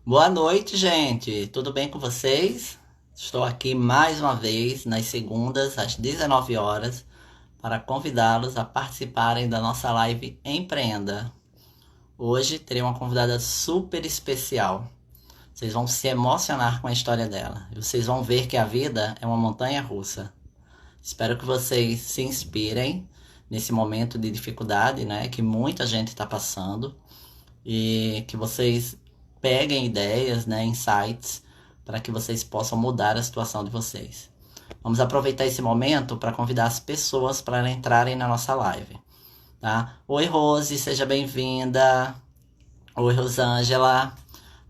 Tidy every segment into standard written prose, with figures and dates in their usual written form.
Boa noite, gente. Tudo bem com vocês? Estou aqui mais uma vez nas segundas às 19 horas para convidá-los a participarem da nossa live Empreenda. Hoje terei uma convidada super especial. Vocês vão se emocionar com a história dela e vocês vão ver que a vida é uma montanha russa. Espero que vocês se inspirem nesse momento de dificuldade, né, que muita gente está passando e que vocês peguem ideias, né, insights, para que vocês possam mudar a situação de vocês. Vamos aproveitar esse momento para convidar as pessoas para entrarem na nossa live, tá? Oi, Rose, seja bem-vinda. Oi, Rosângela.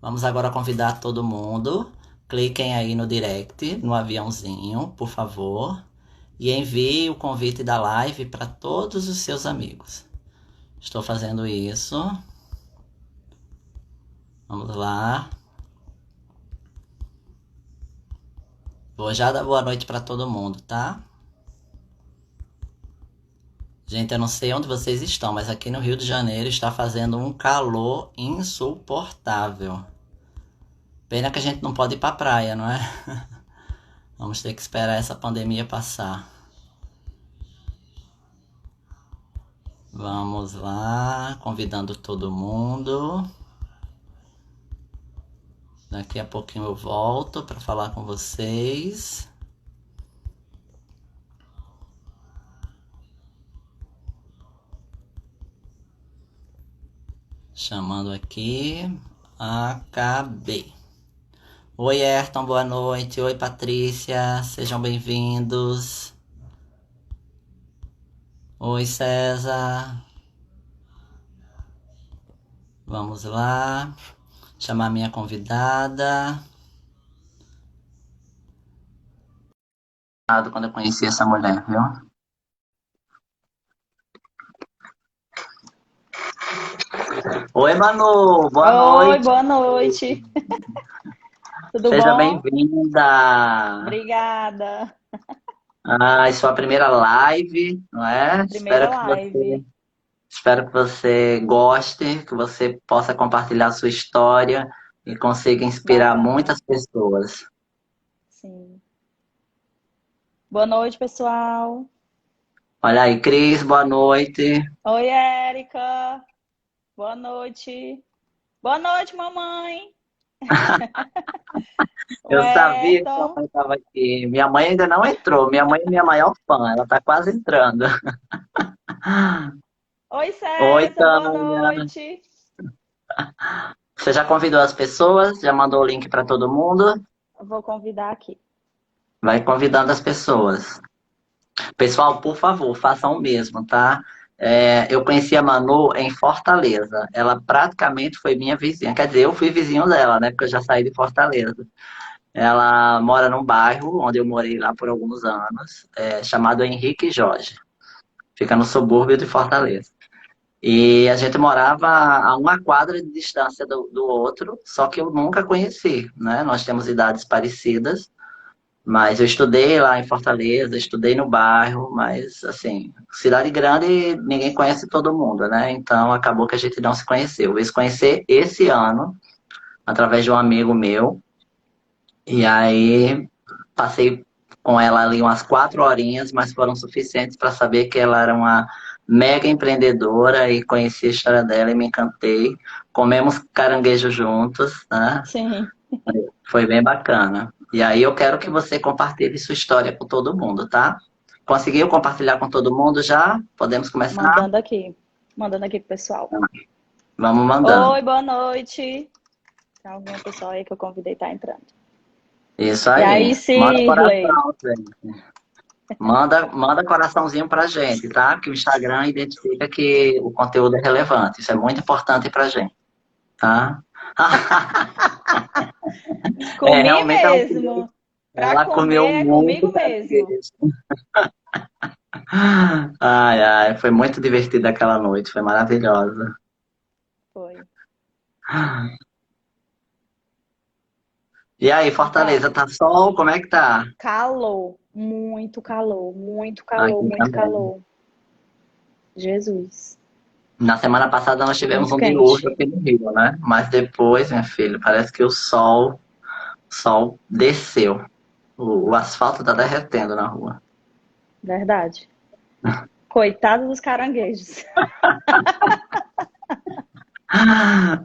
Vamos agora convidar todo mundo. Cliquem aí no direct, no aviãozinho, por favor, e envie o convite da live para todos os seus amigos. Estou fazendo isso. Vamos lá. Vou já dar boa noite para todo mundo, tá? Gente, eu não sei onde vocês estão, mas aqui no Rio de Janeiro está fazendo um calor insuportável. Pena que a gente não pode ir pra praia, não é? Vamos ter que esperar essa pandemia passar. Vamos lá, convidando todo mundo. Daqui a pouquinho eu volto para falar com vocês. Chamando aqui. Acabei. Oi, Ayrton, boa noite. Oi, Patrícia, sejam bem-vindos. Oi, César. Vamos lá. Chamar minha convidada. Quando eu conheci essa mulher, viu? Oi, Manu, boa Oi, noite. boa noite. Tudo Seja bom? bem-vinda. Obrigada. Sua primeira live, não é? Primeira live. Espero que você goste, que você possa compartilhar sua história e consiga inspirar Bacana. muitas pessoas. Sim. Boa noite, pessoal. Olha aí, Cris, boa noite. Oi, Érica. Boa noite. Boa noite, mamãe. O Eu sabia que sua Ayrton. mãe estava aqui. Minha mãe ainda não entrou. Minha mãe é minha maior fã. Ela está quase entrando. Oi, Oi, César. Boa Tânia. noite. Você já convidou as pessoas? Já mandou o link para todo mundo? Eu vou convidar aqui. Vai convidando as pessoas. Pessoal, por favor, façam o mesmo, tá? Eu conheci a Manu em Fortaleza. Ela praticamente foi minha vizinha. Quer dizer, eu fui vizinho dela, né? Porque eu já saí de Fortaleza. Ela mora num bairro onde eu morei lá por alguns anos, chamado Henrique Jorge. Fica no subúrbio de Fortaleza. E a gente morava a uma quadra de distância do outro, só que eu nunca conheci, né? Nós temos idades parecidas, mas eu estudei lá em Fortaleza, estudei no bairro, mas assim, cidade grande, ninguém conhece todo mundo, né? Então acabou que a gente não se conheceu. Eu veio se conhecer esse ano, através de um amigo meu, e aí passei com ela ali umas 4 horinhas, mas foram suficientes para saber que ela era uma mega empreendedora e conheci a história dela e me encantei. Comemos caranguejo juntos, né? Sim. Foi bem bacana. E aí eu quero que você compartilhe sua história com todo mundo, tá? Conseguiu compartilhar com todo mundo já? Podemos começar? Mandando aqui. Mandando aqui pro pessoal. Vamos mandando. Oi, boa noite. Tem alguma pessoa aí que eu convidei tá entrando. Isso E aí. aí, Manda Sigley? coração, gente. Manda coraçãozinho pra gente, tá? Que o Instagram identifica que o conteúdo é relevante. Isso é muito importante pra gente, tá? Comi Realmente mesmo. Pra ela comeu comer é muito comigo mesmo. caranguejo. Ai, ai, foi muito divertida aquela noite, foi maravilhosa. Foi. E aí, Então, Fortaleza, tá sol? Como é que tá? calor. Muito calor. Muito calor. Aqui Muito também. calor. Jesus. Na semana passada nós tivemos Muito um dilúvio quente. aqui no Rio, né? Mas depois, minha filha, parece que o sol desceu. O asfalto tá derretendo na rua. Verdade. Coitado dos caranguejos.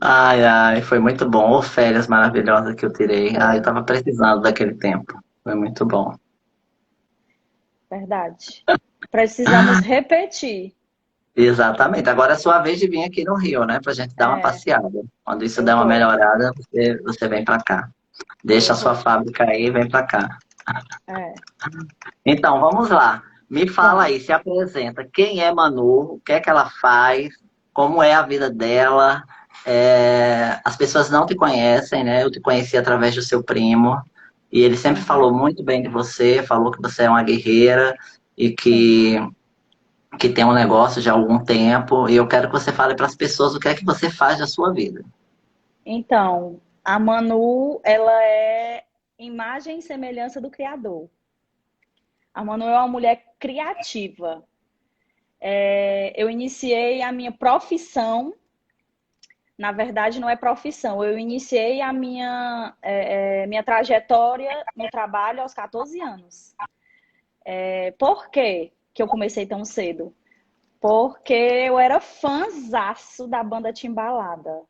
Ai, ai, foi muito bom. Ô, férias maravilhosas que eu tirei. Ai, eu Foi. tava precisando daquele tempo. Foi muito bom. Verdade. Precisamos repetir. Exatamente. Agora é sua vez de vir aqui no Rio, né? Pra gente dar uma É, passeada. Quando isso eu der uma vou. melhorada, você vem pra cá. Deixa Eu a sua vou. fábrica aí e vem pra cá. É, Então, vamos lá. Me fala aí, vamos. se apresenta. Quem é Manu? O que é que ela faz? Como é a vida dela? As pessoas não te conhecem, né? Eu te conheci através do seu primo. E ele sempre Aham, falou muito bem de você, falou que você é uma guerreira e sim. que tem um negócio já há algum tempo. E eu quero que você fale para as pessoas o que é que você faz da sua vida. Então, a Manu, ela é imagem e semelhança do Criador. A Manu é uma mulher criativa. Eu iniciei a minha profissão, na verdade não é profissão, eu iniciei a minha trajetória no trabalho aos 14 anos. Por quê que eu comecei tão cedo? Porque eu era fãzaço da banda Timbalada,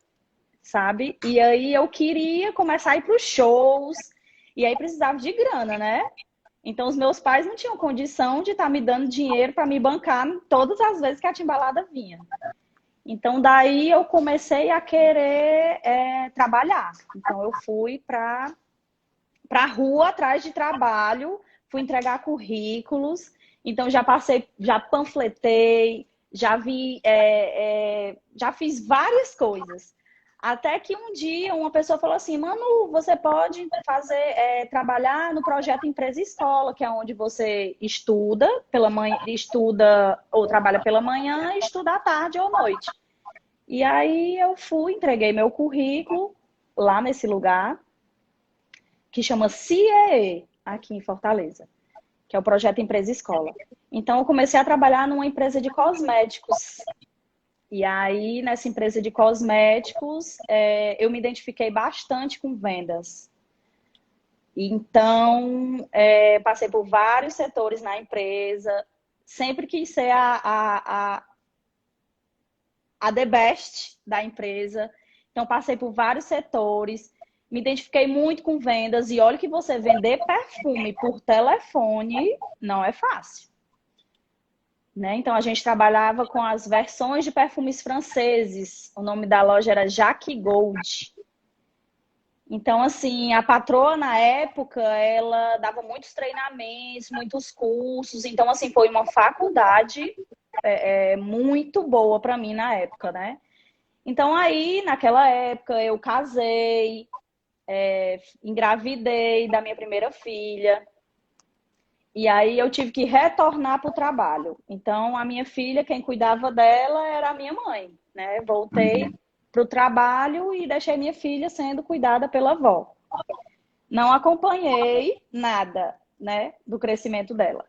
sabe? E aí eu queria começar a ir para os shows, e aí precisava de grana, né? Então os meus pais não tinham condição de estar me dando dinheiro para me bancar todas as vezes que a Timbalada vinha. Então daí eu comecei a querer trabalhar. Então eu fui para a rua atrás de trabalho, fui entregar currículos. Então já passei, já panfletei, já vi, já fiz várias coisas. Até que um dia uma pessoa falou assim: Manu, você pode fazer, trabalhar no projeto Empresa Escola, que é onde você estuda pela manhã, estuda ou trabalha pela manhã e estuda à tarde ou à noite. E aí eu fui, entreguei meu currículo lá nesse lugar, que chama CIEE, aqui em Fortaleza, que é o projeto Empresa Escola. Então eu comecei a trabalhar numa empresa de cosméticos. E aí, nessa empresa de cosméticos, eu me identifiquei bastante com vendas. Então, passei por vários setores na empresa, sempre quis ser a the best da empresa. Então, passei por vários setores, me identifiquei muito com vendas. E olha que você vender perfume por telefone não é fácil. Né? Então, a gente trabalhava com as versões de perfumes franceses. O nome da loja era Jacques Gold. Então, assim, a patroa na época, ela dava muitos treinamentos, muitos cursos. Então, assim, foi uma faculdade muito boa para mim na época, né? Então, aí, naquela época, eu casei, engravidei da minha primeira filha. E aí eu tive que retornar para o trabalho. Então, a minha filha, quem cuidava dela era a minha mãe, né? Voltei para o trabalho e deixei minha filha sendo cuidada pela avó. Não acompanhei nada, né, do crescimento dela.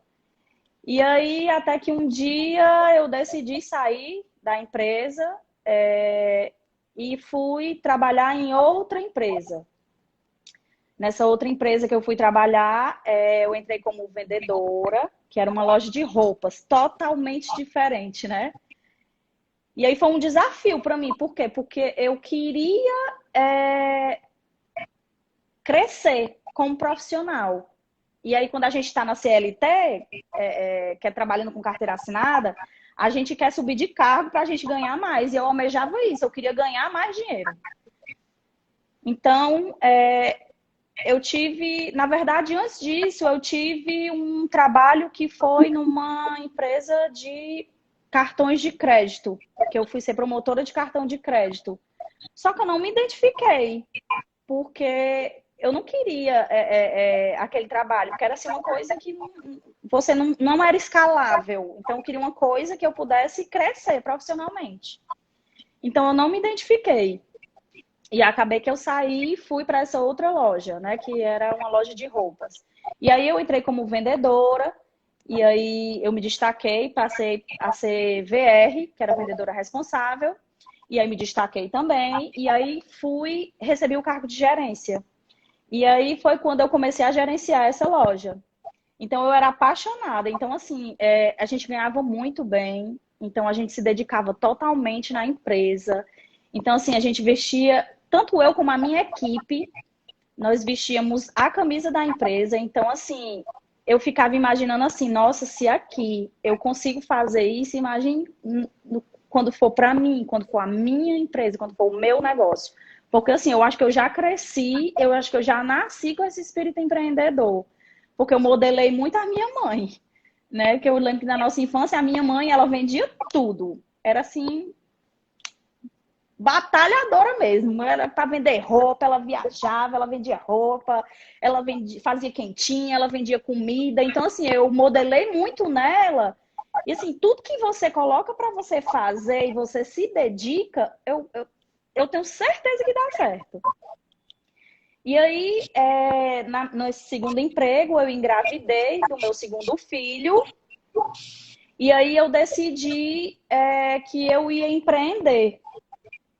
E aí, até que um dia eu decidi sair da empresa, e fui trabalhar em outra empresa. Nessa outra empresa que eu fui trabalhar, eu entrei como vendedora, que era uma loja de roupas, totalmente diferente, né? E aí foi um desafio para mim. Por quê? Porque eu queria crescer como profissional. E aí, quando a gente está na CLT, que é trabalhando com carteira assinada, a gente quer subir de cargo para a gente ganhar mais. E eu almejava isso, eu queria ganhar mais dinheiro. Então, eu tive, na verdade, antes disso, eu tive um trabalho que foi numa empresa de cartões de crédito, que eu fui ser promotora de cartão de crédito. Só que eu não me identifiquei, porque eu não queria aquele trabalho, porque era assim, uma coisa que você não era escalável. Então, eu queria uma coisa que eu pudesse crescer profissionalmente. Então, eu não me identifiquei. E acabei que eu saí e fui para essa outra loja, né? Que era uma loja de roupas. E aí eu entrei como vendedora E aí eu me destaquei, passei a ser VR, que era vendedora responsável. E aí me destaquei também. E aí recebi o cargo de gerência. E aí foi quando eu comecei a gerenciar essa loja. Então eu era apaixonada. Então, assim, a gente ganhava muito bem. Então a gente se dedicava totalmente na empresa. Então, assim, a gente vestia, tanto eu como a minha equipe, nós vestíamos a camisa da empresa. Então, assim, eu ficava imaginando assim, nossa, se aqui eu consigo fazer isso, imagine quando for para mim, quando for a minha empresa, quando for o meu negócio. Porque, assim, eu acho que eu já cresci, eu acho que eu já nasci com esse espírito empreendedor. Porque eu modelei muito a minha mãe, né? Que eu lembro que na nossa infância, a minha mãe, ela vendia tudo. Era assim, batalhadora mesmo. Era para vender roupa, ela viajava, ela vendia roupa, ela vendia, fazia quentinha, ela vendia comida. Então, assim, eu modelei muito nela. E, assim, tudo que você coloca para você fazer e você se dedica, eu tenho certeza que dá certo. E aí, nesse segundo emprego, eu engravidei do meu segundo filho. E aí eu decidi que eu ia empreender.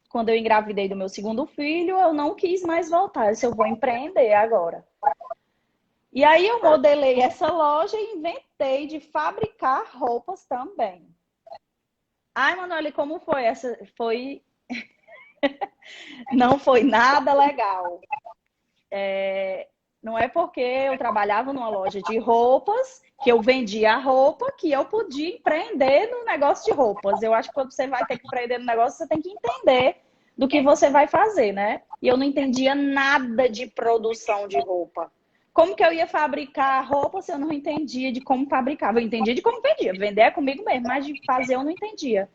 Quando eu engravidei do meu segundo filho, eu não quis mais voltar. Eu disse, eu vou empreender agora. E aí eu modelei essa loja e inventei de fabricar roupas também. Ai, Manoel, como foi essa? Não foi nada legal. Não é porque eu trabalhava numa loja de roupas, que eu vendia a roupa, que eu podia empreender no negócio de roupas. Eu acho que quando você vai ter que empreender no negócio, você tem que entender do que você vai fazer, né? E eu não entendia nada de produção de roupa. Como que eu ia fabricar roupa se eu não entendia de como fabricava? Eu entendia de como vendia. Vender é comigo mesmo, mas de fazer eu não entendia.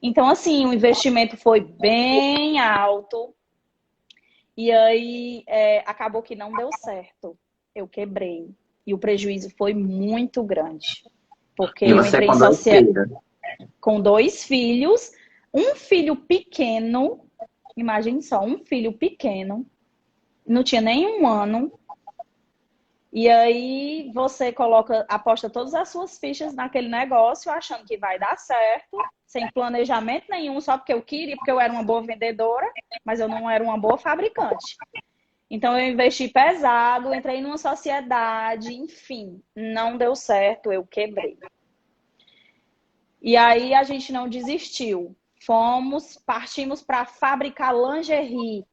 Então, assim, o investimento foi bem alto. E aí acabou que não deu certo. Eu quebrei. E o prejuízo foi muito grande. Porque E eu você entrei em com dois social filhos. com 2 filhos, um filho pequeno, imagine só, um filho pequeno, não tinha nem 1 ano. E aí você aposta todas as suas fichas naquele negócio, achando que vai dar certo, sem planejamento nenhum, só porque eu queria, porque eu era uma boa vendedora, mas eu não era uma boa fabricante. Então eu investi pesado, entrei numa sociedade, enfim, não deu certo, eu quebrei. E aí a gente não desistiu. Partimos para fabricar lingerie.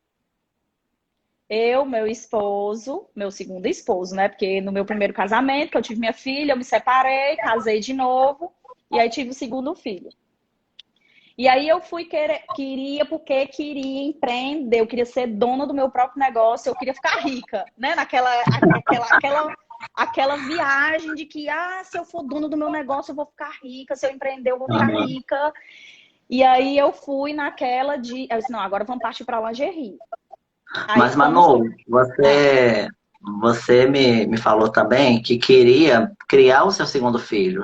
Eu, meu esposo, meu segundo esposo, né? Porque no meu primeiro casamento, que eu tive minha filha, eu me separei, casei de novo, e aí tive o segundo filho. E aí eu porque queria empreender, eu queria ser dona do meu próprio negócio, eu queria ficar rica, né? Aquela viagem de que, se eu for dona do meu negócio, eu vou ficar rica, se eu empreender, eu vou ficar rica. E aí eu fui eu disse, não, agora vamos partir para lingerie. Aí Mas, Manu, você me falou também que queria criar o seu segundo filho,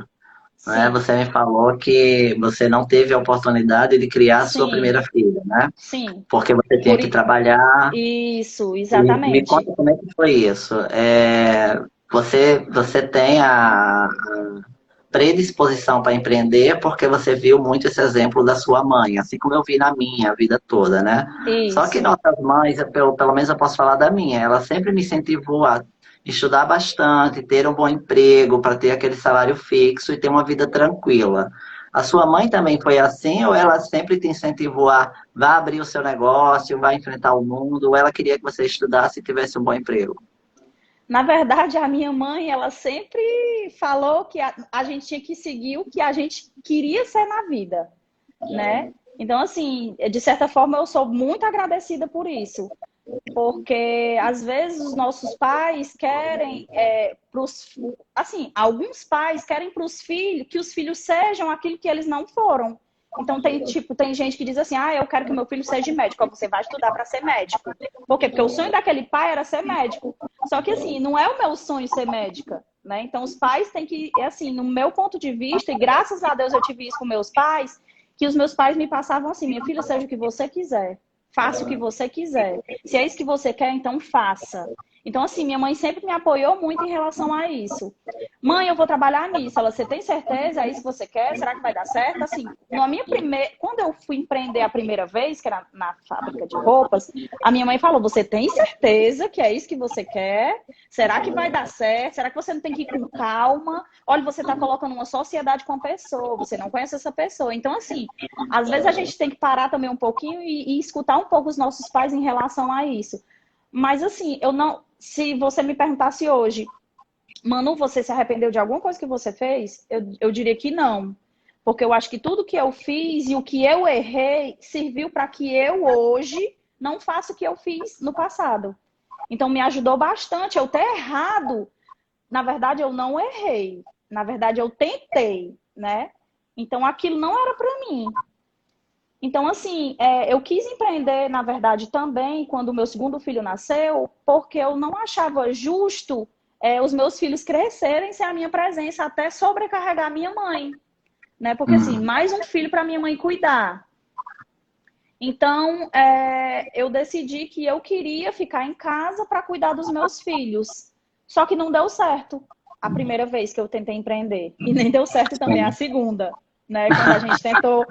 né? sim, Você me falou que você não teve a oportunidade de criar a sua sim, primeira filha, né? sim. Porque você tinha Por que trabalhar. isso, Me exatamente. conta como é que foi isso. Você tem a predisposição para empreender porque você viu muito esse exemplo da sua mãe, assim como eu vi na minha vida toda, né? Só que Isso. nossas mães, pelo menos eu posso falar da minha, ela sempre me incentivou a estudar bastante, ter um bom emprego, para ter aquele salário fixo e ter uma vida tranquila. A sua mãe também foi assim ou ela sempre te incentivou a vá abrir o seu negócio, vá enfrentar o mundo, ou ela queria que você estudasse e tivesse um bom emprego? Na verdade, a minha mãe, ela sempre falou que a gente tinha que seguir o que a gente queria ser na vida, né? Então, assim, de certa forma, eu sou muito agradecida por isso. Porque às vezes os nossos pais querem assim, alguns pais querem para os filhos que os filhos sejam aquilo que eles não foram. Então tem gente que diz assim: eu quero que meu filho seja médico, você vai estudar para ser médico. Por quê? Porque o sonho daquele pai era ser médico. Só que assim, não é o meu sonho ser médica, né? Então os pais têm que, assim, no meu ponto de vista, e graças a Deus eu tive isso com meus pais, que os meus pais me passavam assim: minha filha, seja o que você quiser. Faça o que você quiser. Se é isso que você quer, então faça. Então, assim, minha mãe sempre me apoiou muito em relação a isso. Mãe, eu vou trabalhar nisso. Ela, você tem certeza? É isso que você quer? Será que vai dar certo? Assim, quando eu fui empreender a primeira vez, que era na fábrica de roupas, a minha mãe falou, você tem certeza que é isso que você quer? Será que vai dar certo? Será que você não tem que ir com calma? Olha, você está colocando uma sociedade com a pessoa, você não conhece essa pessoa. Então, assim, às vezes a gente tem que parar também um pouquinho e escutar um pouco os nossos pais em relação a isso. Mas assim, eu não. Se você me perguntasse hoje, Manu, você se arrependeu de alguma coisa que você fez? Eu diria que não. Porque eu acho que tudo que eu fiz e o que eu errei serviu para que eu hoje não faça o que eu fiz no passado. Então me ajudou bastante. Eu ter errado, na verdade, eu não errei. Na verdade, eu tentei, né? Então aquilo não era para mim. Então, assim, eu quis empreender, na verdade, também quando o meu segundo filho nasceu, porque eu não achava justo os meus filhos crescerem sem a minha presença, até sobrecarregar a minha mãe, né? Porque, assim, mais um filho para minha mãe cuidar. Então, eu decidi que eu queria ficar em casa para cuidar dos meus filhos. Só que não deu certo a primeira vez que eu tentei empreender. E nem deu certo também a segunda, né? Quando a gente tentou...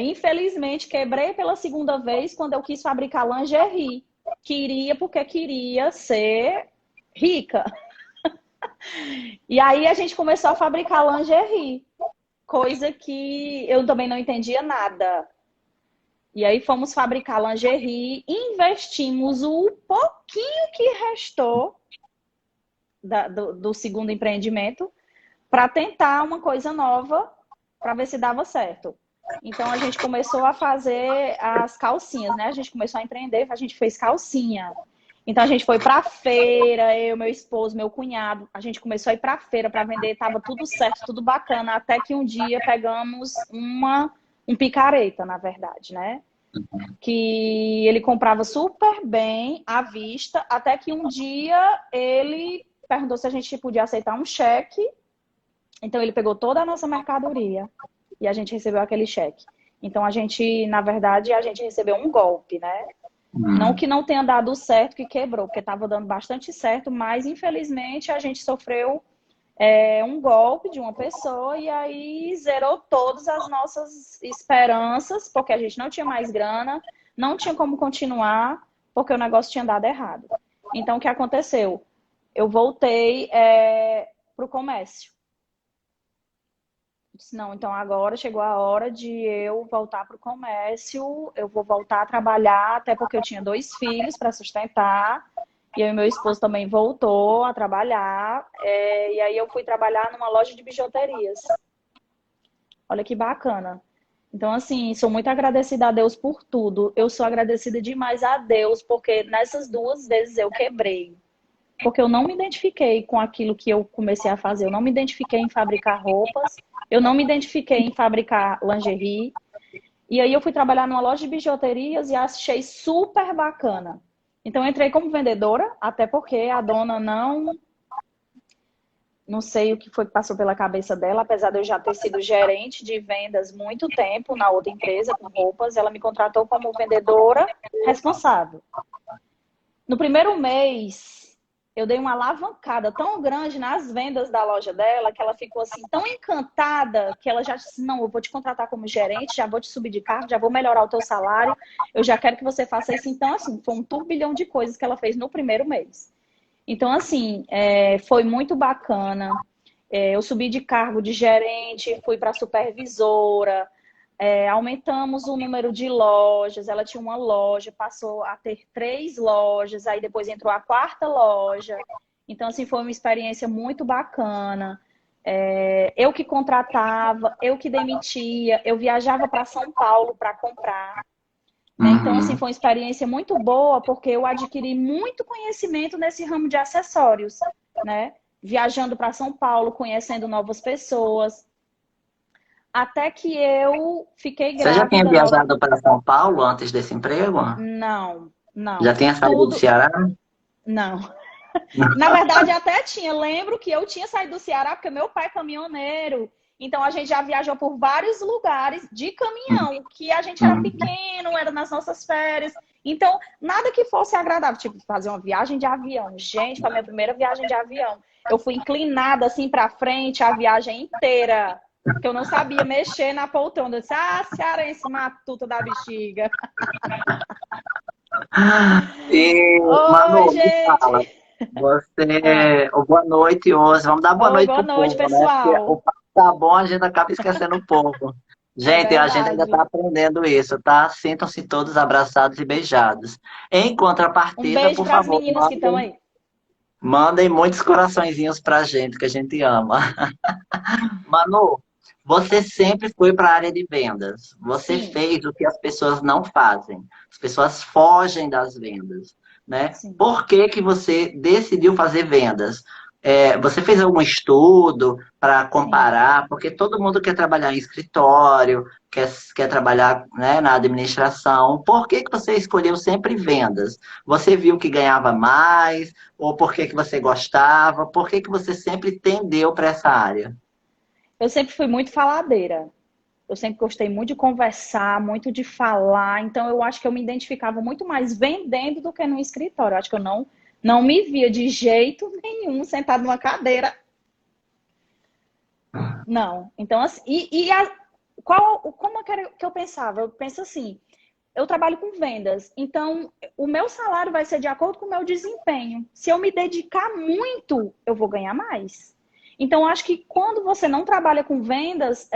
infelizmente, quebrei pela segunda vez quando eu quis fabricar lingerie. Porque queria ser rica. E aí a gente começou a fabricar lingerie. Coisa que eu também não entendia nada. E aí fomos fabricar lingerie, investimos o pouquinho que restou do segundo empreendimento para tentar uma coisa nova, para ver se dava certo. Então a gente começou a fazer as calcinhas, né? A gente começou a empreender, a gente fez calcinha. Então a gente foi para feira, eu, meu esposo, meu cunhado, a gente começou a ir para feira para vender, tava tudo certo, tudo bacana, até que um dia pegamos um picareta, na verdade, né? Que ele comprava super bem à vista, até que um dia ele perguntou se a gente podia aceitar um cheque. Então ele pegou toda a nossa mercadoria e a gente recebeu aquele cheque. Então a gente, na verdade, a gente recebeu um golpe, né? Não que não tenha dado certo, que quebrou, porque estava dando bastante certo, mas infelizmente a gente sofreu um golpe de uma pessoa e aí zerou todas as nossas esperanças, porque a gente não tinha mais grana, não tinha como continuar, porque o negócio tinha dado errado. Então o que aconteceu? Eu voltei para o comércio. Disse, não, então agora chegou a hora de eu voltar para o comércio, eu vou voltar a trabalhar, até porque eu tinha 2 filhos para sustentar, e eu e meu esposo também voltou a trabalhar, e aí eu fui trabalhar numa loja de bijuterias. Olha que bacana. Então, assim, sou muito agradecida a Deus por tudo. Eu sou agradecida demais a Deus, porque nessas 2 vezes eu quebrei. Porque eu não me identifiquei com aquilo que eu comecei a fazer. Eu não me identifiquei em fabricar roupas. Eu não me identifiquei em fabricar lingerie. E aí eu fui trabalhar numa loja de bijuterias e achei super bacana. Então eu entrei como vendedora, até porque a dona não sei o que foi que passou pela cabeça dela, apesar de eu já ter sido gerente de vendas muito tempo na outra empresa com roupas, ela me contratou como vendedora responsável. No primeiro mês, eu dei uma alavancada tão grande nas vendas da loja dela, que ela ficou assim tão encantada, que ela já disse, não, eu vou te contratar como gerente, já vou te subir de cargo, já vou melhorar o teu salário, eu já quero que você faça isso. Então, assim, foi um turbilhão de coisas que ela fez no primeiro mês. Então, assim, foi muito bacana. Eu subi de cargo de gerente, fui para supervisora, aumentamos o número de lojas. Ela tinha uma loja, passou a ter 3 lojas, aí depois entrou a 4ª loja. Então, assim, foi uma experiência muito bacana. Eu que contratava, eu que demitia, eu viajava para São Paulo para comprar. Então, assim, foi uma experiência muito boa, porque eu adquiri muito conhecimento nesse ramo de acessórios, né? Viajando para São Paulo, conhecendo novas pessoas. Até que eu fiquei Você já tinha grávida. viajado para São Paulo antes desse emprego? Não, Já não. tinha saído do Tudo, Ceará? não. Na verdade, até tinha. Lembro que eu tinha saído do Ceará, porque meu pai é caminhoneiro. Então, a gente já viajou por vários lugares de caminhão, que a gente era pequeno, era nas nossas férias. Então, nada que fosse agradável, tipo, fazer uma viagem de avião. Gente, foi a minha primeira viagem de avião. Eu fui inclinada assim para frente a viagem inteira, que eu não sabia mexer na poltrona. Eu disse, ah, cearense matuto da bexiga. E, Oi, Manu, me fala, gente. Ah, você. Boa noite hoje. Vamos dar boa oi, noite boa pro noite, povo, né? Porque o pessoal. papo tá bom, a gente acaba esquecendo o povo. É Gente, a gente ainda está verdade. aprendendo isso, tá? Sintam-se todos abraçados e beijados. Em Um contrapartida, beijo por para as favor, meninas que estão aí. mandem muitos coraçõezinhos pra gente, que a gente ama. Manu, você sempre foi para a área de vendas. Você Sim, fez o que as pessoas não fazem. As pessoas fogem das vendas, né? sim, Por que que você decidiu fazer vendas? Você fez algum estudo para sim. comparar? Porque todo mundo quer trabalhar em escritório, quer trabalhar, né, na administração. Por que que você escolheu sempre vendas? Você viu que ganhava mais? Ou por que que você gostava? Por que que você sempre tendeu para essa área? Eu sempre fui muito faladeira. Eu sempre gostei muito de conversar, muito de falar. Então, eu acho que eu me identificava muito mais vendendo do que no escritório. Eu acho que eu não me via de jeito nenhum sentado numa cadeira. Não. Então, assim, como que eu pensava? Eu penso assim, eu trabalho com vendas, então o meu salário vai ser de acordo com o meu desempenho. Se eu me dedicar muito, eu vou ganhar mais. Então, eu acho que quando você não trabalha com vendas,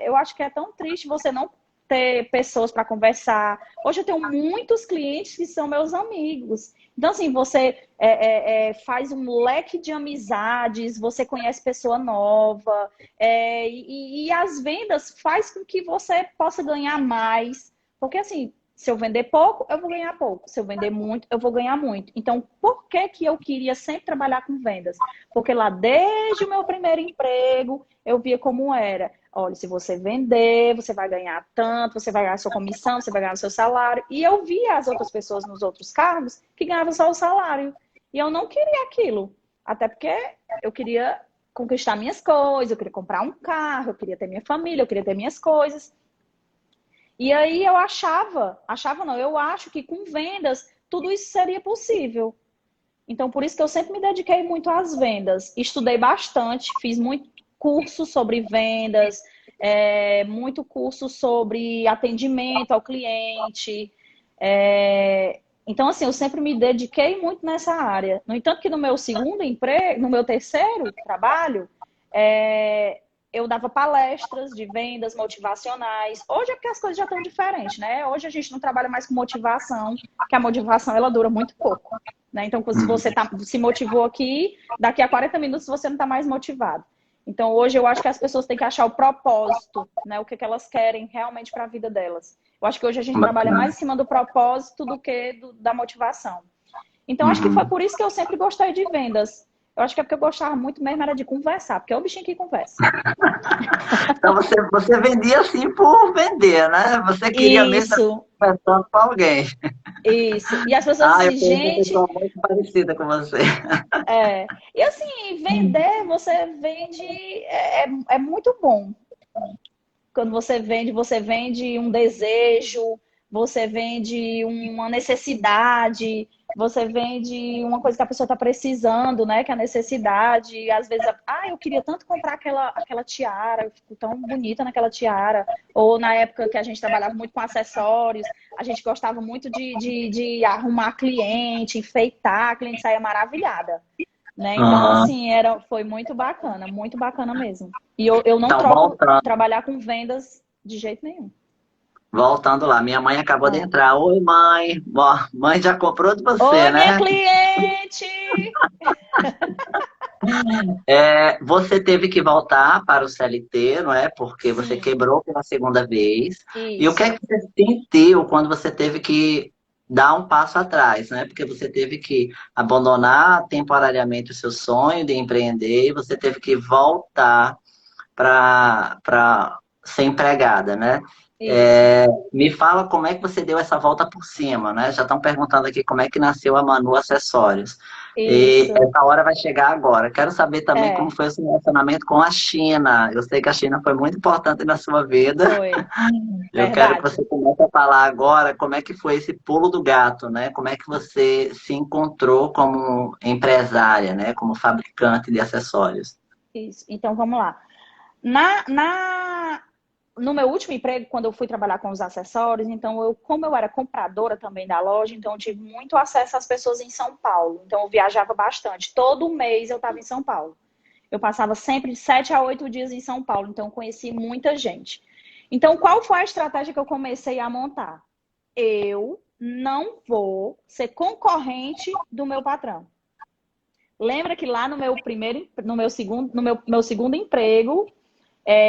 eu acho que é tão triste você não ter pessoas para conversar. Hoje eu tenho muitos clientes que são meus amigos. Então, assim, você faz um leque de amizades, você conhece pessoa nova, e as vendas faz com que você possa ganhar mais. Porque assim, se eu vender pouco, eu vou ganhar pouco. Se eu vender muito, eu vou ganhar muito. Então, por que que eu queria sempre trabalhar com vendas? Porque lá desde o meu primeiro emprego, eu via como era. Olha, se você vender, você vai ganhar tanto, você vai ganhar sua comissão, você vai ganhar seu salário. E eu via as outras pessoas nos outros cargos que ganhavam só o salário. E eu não queria aquilo. Até porque eu queria conquistar minhas coisas, eu queria comprar um carro, eu queria ter minha família, eu queria ter minhas coisas. E aí achava não, eu acho que com vendas tudo isso seria possível. Então, por isso que eu sempre me dediquei muito às vendas. Estudei bastante, fiz muito curso sobre vendas, muito curso sobre atendimento ao cliente. Então, assim, eu sempre me dediquei muito nessa área. No entanto, que no meu segundo emprego, no meu terceiro trabalho, é, eu dava palestras de vendas motivacionais. Hoje é porque as coisas já estão diferentes, né? Hoje a gente não trabalha mais com motivação, que a motivação ela dura muito pouco. Né? Então, se você se motivou aqui, daqui a 40 minutos você não está mais motivado. Então, hoje eu acho que as pessoas têm que achar o propósito, né? O que elas querem realmente para a vida delas. Eu acho que hoje a gente trabalha Bacana. mais em cima do propósito do que da motivação. Então, acho que foi Uhum. por isso que eu sempre gostei de vendas. Eu acho que é porque eu gostava muito mesmo era de conversar, porque é o bichinho que conversa. Então você vendia assim por vender, né? Você queria mesmo estar Isso, conversando com alguém. isso. E as pessoas Ah, eu assim, conheço uma gente, pessoa muito parecida com você. E assim, vender, você vende, é muito bom. Quando você vende um desejo, você vende uma necessidade, você vende uma coisa que a pessoa está precisando, né? Que é a necessidade. E às vezes, eu queria tanto comprar aquela tiara, eu fico tão bonita naquela tiara. Ou na época que a gente trabalhava muito com acessórios, a gente gostava muito de arrumar cliente, enfeitar, a cliente saía maravilhada. Né? Então, Aham. assim, foi muito bacana mesmo. E eu não Então, troco trabalhar com vendas de jeito nenhum. voltando lá. Minha mãe acabou de Ah. entrar. Oi, mãe. Ó, mãe já comprou de você, Oi, minha né? cliente! Você teve que voltar para o CLT, não é? Porque você Sim, quebrou pela segunda vez. E o que é isso. que você sentiu quando você teve que dar um passo atrás, né? Porque você teve que abandonar temporariamente o seu sonho de empreender e você teve que voltar para ser empregada, né? Isso, Me fala como é que você deu essa volta por cima, né? Já estão perguntando aqui como é que nasceu a Manu Acessórios. E isso. essa hora vai chegar agora. Quero saber também como É, foi o seu relacionamento com a China. Eu sei que a China foi muito importante na sua vida. foi. Eu quero que Verdade. você comece a falar agora como é que foi esse pulo do gato, né? Como é que você se encontrou como empresária, né? Como fabricante de acessórios. Isso. Então, vamos lá. Na, na, no meu último emprego, quando eu fui trabalhar com os acessórios, então como eu era compradora também da loja, então eu tive muito acesso às pessoas em São Paulo. Então eu viajava bastante. Todo mês eu estava em São Paulo. Eu passava sempre de 7 a 8 dias em São Paulo, então eu conheci muita gente. Então, qual foi a estratégia que eu comecei a montar? Eu não vou ser concorrente do meu patrão. Lembra que lá no meu primeiro, no meu segundo, no meu segundo emprego,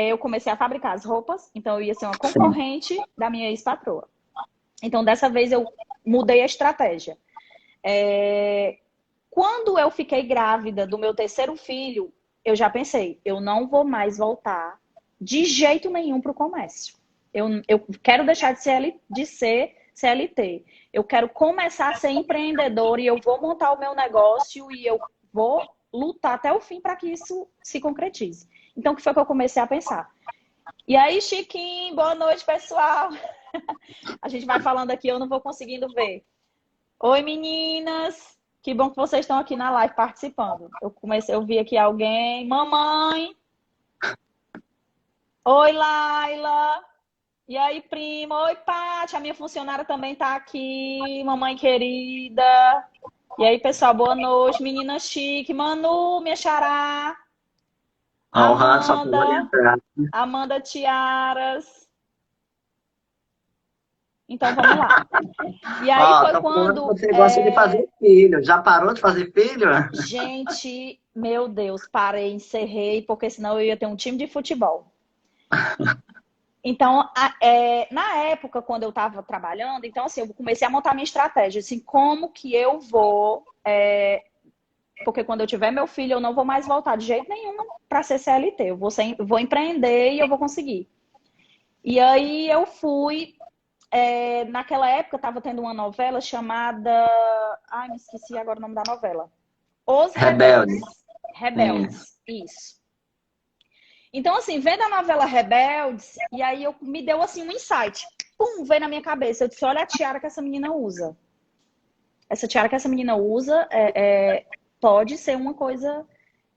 eu comecei a fabricar as roupas, então eu ia ser uma Sim. concorrente da minha ex-patroa. Então, dessa vez eu mudei a estratégia. Quando eu fiquei grávida do meu terceiro filho, eu já pensei, eu não vou mais voltar de jeito nenhum para o comércio. Eu quero deixar de ser CLT. Eu quero começar a ser empreendedora e eu vou montar o meu negócio e eu vou lutar até o fim para que isso se concretize. Então, o que foi que eu comecei a pensar? E aí, Chiquinho, boa noite, pessoal. A gente vai falando aqui, eu não vou conseguindo ver. Oi, meninas! Que bom que vocês estão aqui na live participando. Eu vi aqui alguém. Mamãe! Oi, Laila! E aí, prima? Oi, Paty! A minha funcionária também tá aqui. Mamãe querida! E aí, pessoal, boa noite. Menina chique. Manu, minha xará. Ó, o Hans só acabou de Amanda. entrar. Amanda Tiaras. Então, vamos lá. E aí Ó, foi tô falando que quando você gosta de fazer filho. Já parou de fazer filho? gente, meu Deus, parei, encerrei, porque senão eu ia ter um time de futebol. Então, na época, quando eu estava trabalhando, então, assim, eu comecei a montar minha estratégia, assim, como que eu vou. Porque quando eu tiver meu filho, eu não vou mais voltar de jeito nenhum para ser CLT. Eu vou empreender e eu vou conseguir. E aí eu fui. Naquela época, estava tendo uma novela chamada. Ai, me esqueci agora o nome da novela. Os Rebelde. Rebeldes. Isso. Rebeldes, isso. Então, assim, vendo a novela Rebeldes, e aí me deu assim um insight. Pum, veio na minha cabeça. Eu disse, olha a tiara que essa menina usa. Essa tiara que essa menina usa pode ser uma coisa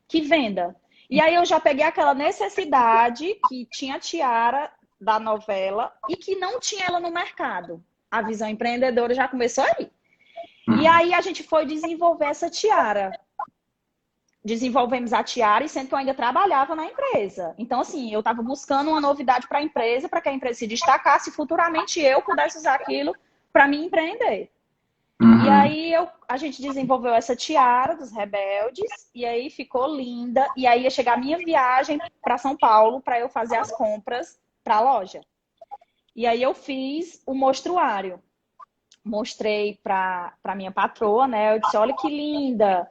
que venda. E aí eu já peguei aquela necessidade que tinha a tiara da novela e que não tinha ela no mercado. A visão empreendedora já começou aí. E Hum. aí a gente foi desenvolver essa tiara. Desenvolvemos a tiara e sendo que eu ainda trabalhava na empresa. Então, assim, eu estava buscando uma novidade para a empresa, para que a empresa se destacasse e futuramente eu pudesse usar aquilo para me empreender. E Uhum. aí a gente desenvolveu essa tiara dos rebeldes, e aí ficou linda. E aí ia chegar a minha viagem para São Paulo para eu fazer as compras para a loja. E aí eu fiz o mostruário. Mostrei para minha patroa, né? Eu disse, olha que linda.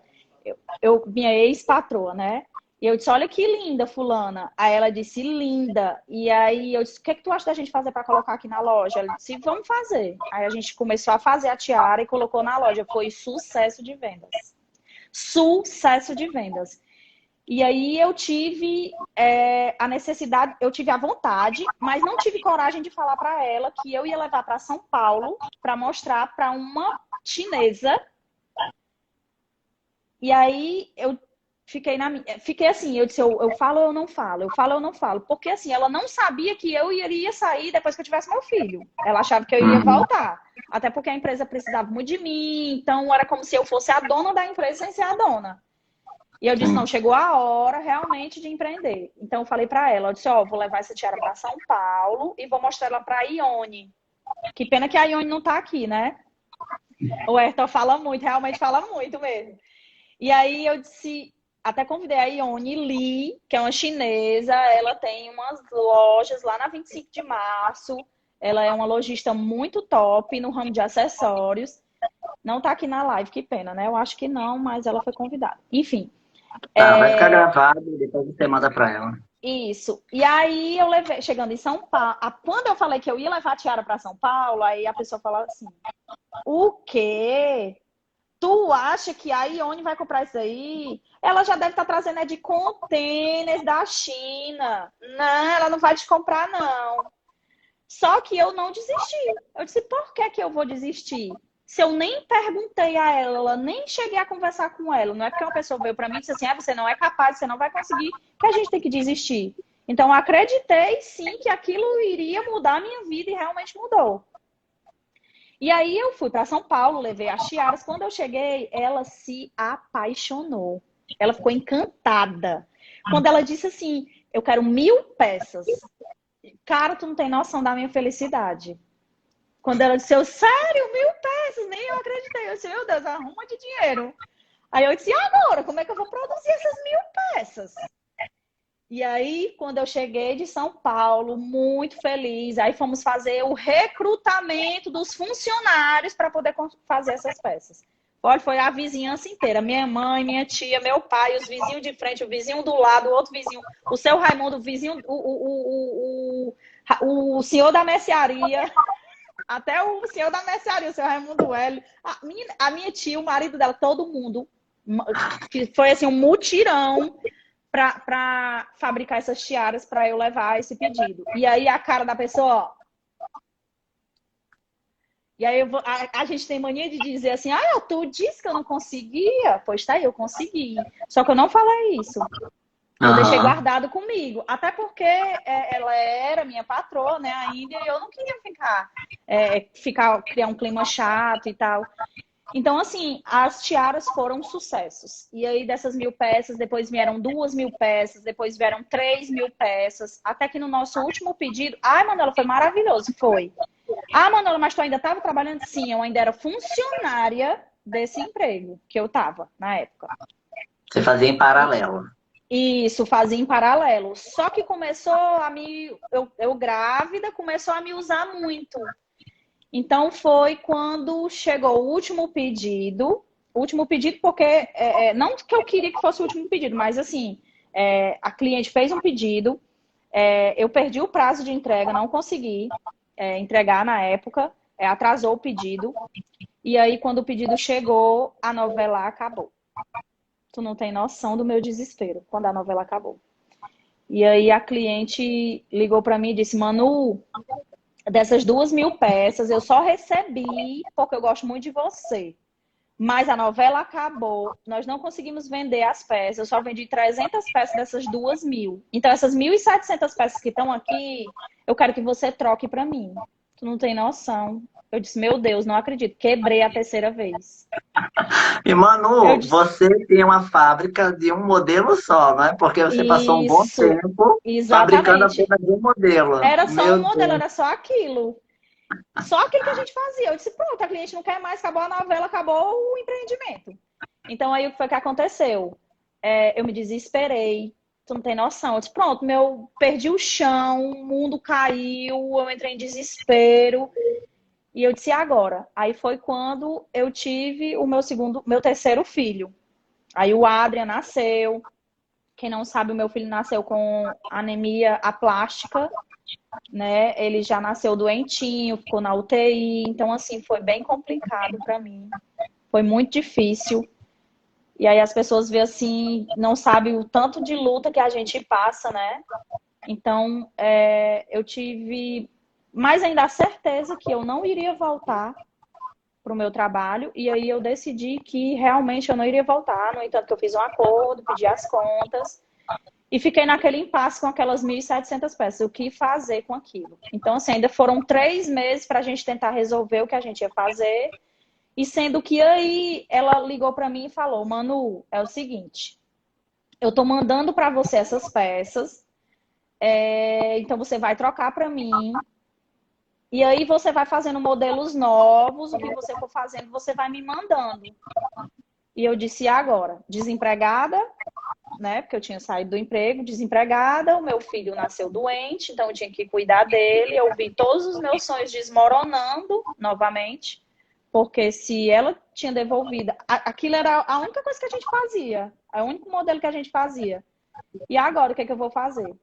Minha ex-patroa, né? E eu disse, olha que linda, fulana. Aí ela disse, linda. E aí eu disse, o que é que tu acha da gente fazer para colocar aqui na loja? Ela disse, vamos fazer. Aí a gente começou a fazer a tiara e colocou na loja. Foi sucesso de vendas. Sucesso de vendas. E aí eu tive a necessidade, eu tive a vontade, mas não tive coragem de falar para ela que eu ia levar para São Paulo para mostrar para uma chinesa. E aí eu fiquei assim, eu disse, eu falo ou eu não falo, eu falo ou eu não falo. Porque assim, ela não sabia que eu iria sair depois que eu tivesse meu filho. Ela achava que eu iria Uhum. voltar. Até porque a empresa precisava muito de mim, então era como se eu fosse a dona da empresa sem ser a dona. E eu disse, não, Sim. chegou a hora realmente de empreender. Então eu falei para ela, eu disse, ó, vou levar essa tiara para São Paulo e vou mostrar ela para a Ione. Que pena que a Ione não tá aqui, né? O Ayrton fala muito, realmente fala muito mesmo. E aí eu disse, até convidei a Ione Lee, que é uma chinesa, ela tem umas lojas lá na 25 de março, ela é uma lojista muito top no ramo de acessórios. Não tá aqui na live, que pena, né? Eu acho que não, mas ela foi convidada. Enfim, Tá, vai ficar gravado e depois você manda pra ela. Isso. E aí eu levei, chegando em São Paulo, quando eu falei que eu ia levar a tiara para São Paulo, aí a pessoa falou assim: o quê? Tu acha que a Ione vai comprar isso aí? Ela já deve estar trazendo de contêineres da China. Não, ela não vai te comprar, não. Só que eu não desisti. Eu disse, por que que eu vou desistir? Se eu nem perguntei a ela, nem cheguei a conversar com ela, não é porque uma pessoa veio para mim e disse assim, você não é capaz, você não vai conseguir, que a gente tem que desistir. Então, eu acreditei sim que aquilo iria mudar a minha vida e realmente mudou. E aí eu fui para São Paulo, levei as tiaras. Quando eu cheguei, ela se apaixonou. Ela ficou encantada. Quando ela disse assim, eu quero 1.000 peças. Cara, tu não tem noção da minha felicidade. Quando ela disse, sério, 1.000 peças? Nem eu acreditei. Eu disse, meu Deus, arruma de dinheiro. Aí eu disse, agora, como é que eu vou produzir essas 1.000 peças? E aí, quando eu cheguei de São Paulo, muito feliz, aí fomos fazer o recrutamento dos funcionários para poder fazer essas peças. Olha, foi a vizinhança inteira, minha mãe, minha tia, meu pai, os vizinhos de frente, o vizinho do lado, o outro vizinho, o seu Raimundo, o vizinho, o senhor da mercearia, até o senhor da mercearia, o seu Raimundo Hélio, a minha tia, o marido dela, todo mundo, que foi assim um mutirão para fabricar essas tiaras para eu levar esse pedido. E aí a cara da pessoa, ó. E aí a gente tem mania de dizer assim, tu disse que eu não conseguia. Pois tá aí, eu consegui. Só que eu não falei isso. Eu deixei Aham. guardado comigo. Até porque ela era minha patroa, né, ainda, e eu não queria criar um clima chato e tal. Então, assim, as tiaras foram sucessos. E aí, dessas 1.000 peças, depois vieram 2.000 peças, depois vieram 3.000 peças, até que no nosso último pedido... Ai, Manuela, foi maravilhoso, foi. Manuela, mas tu ainda estava trabalhando? Sim, eu ainda era funcionária desse emprego que eu estava na época. Você fazia em paralelo. Isso, fazia em paralelo. Só que começou eu grávida, começou a me usar muito. Então foi quando chegou o último pedido porque, não que eu queria que fosse o último pedido, mas assim, a cliente fez um pedido, eu perdi o prazo de entrega, não consegui entregar na época, atrasou o pedido, e aí quando o pedido chegou, a novela acabou. Tu não tem noção do meu desespero quando a novela acabou. E aí a cliente ligou para mim e disse, Manu, dessas 2.000 peças, eu só recebi porque eu gosto muito de você. Mas a novela acabou, nós não conseguimos vender as peças, eu só vendi 300 peças dessas 2.000. Então, essas 1.700 peças que estão aqui, eu quero que você troque para mim. Tu não tem noção. Eu disse, meu Deus, não acredito. Quebrei a terceira vez. E Eu Manu, disse, você tem uma fábrica de um modelo só, não é? Porque você passou um bom isso, tempo fabricando exatamente. apenas um modelo. Era só Meu um modelo, Deus. era só aquilo. Só aquilo que a gente fazia. Eu disse, pronto, a cliente não quer mais, acabou a novela, acabou o empreendimento. Então, aí o que foi que aconteceu? Eu me desesperei. Tu não tem noção. Eu disse, pronto, perdi o chão, o mundo caiu, eu entrei em desespero. E eu disse, e agora? Aí foi quando eu tive meu terceiro filho. Aí o Adrian nasceu. Quem não sabe, o meu filho nasceu com anemia aplástica, né? Ele já nasceu doentinho, ficou na UTI. Então, assim, foi bem complicado para mim. Foi muito difícil. E aí as pessoas veem assim, não sabem o tanto de luta que a gente passa, né? Então, eu tive mais ainda a certeza que eu não iria voltar para o meu trabalho. E aí eu decidi que realmente eu não iria voltar. No entanto, que eu fiz um acordo, pedi as contas. E fiquei naquele impasse com aquelas 1.700 peças. O que fazer com aquilo? Então, assim, ainda foram 3 meses para a gente tentar resolver o que a gente ia fazer. E sendo que aí ela ligou para mim e falou, Manu, é o seguinte, eu tô mandando para você essas peças, então você vai trocar para mim, e aí você vai fazendo modelos novos, o que você for fazendo, você vai me mandando. E eu disse, e agora? Desempregada, né? Porque eu tinha saído do emprego, desempregada, o meu filho nasceu doente, então eu tinha que cuidar dele, eu vi todos os meus sonhos desmoronando novamente. Porque se ela tinha devolvido, aquilo era a única coisa que a gente fazia, é o único modelo que a gente fazia. E agora, o que é que eu vou fazer?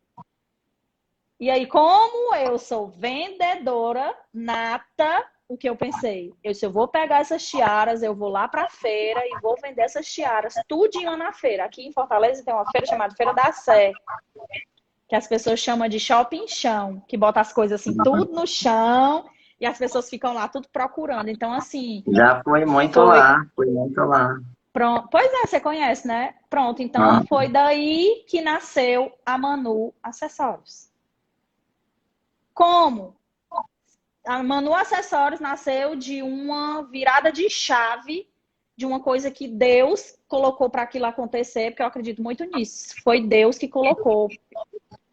E aí, como eu sou vendedora nata, o que eu pensei? Eu vou pegar essas tiaras, eu vou lá pra feira e vou vender essas tiaras tudinho na feira. Aqui em Fortaleza tem uma feira chamada Feira da Sé, que as pessoas chamam de shopping chão, que bota as coisas assim tudo no chão e as pessoas ficam lá tudo procurando. Então, assim, Já fui muito foi lá, fui muito lá. pronto. Pois é, você conhece, né? Pronto, então Ah, foi daí que nasceu a Manu Acessórios. Como? A Manu Acessórios nasceu de uma virada de chave, de uma coisa que Deus colocou para aquilo acontecer, porque eu acredito muito nisso. Foi Deus que colocou.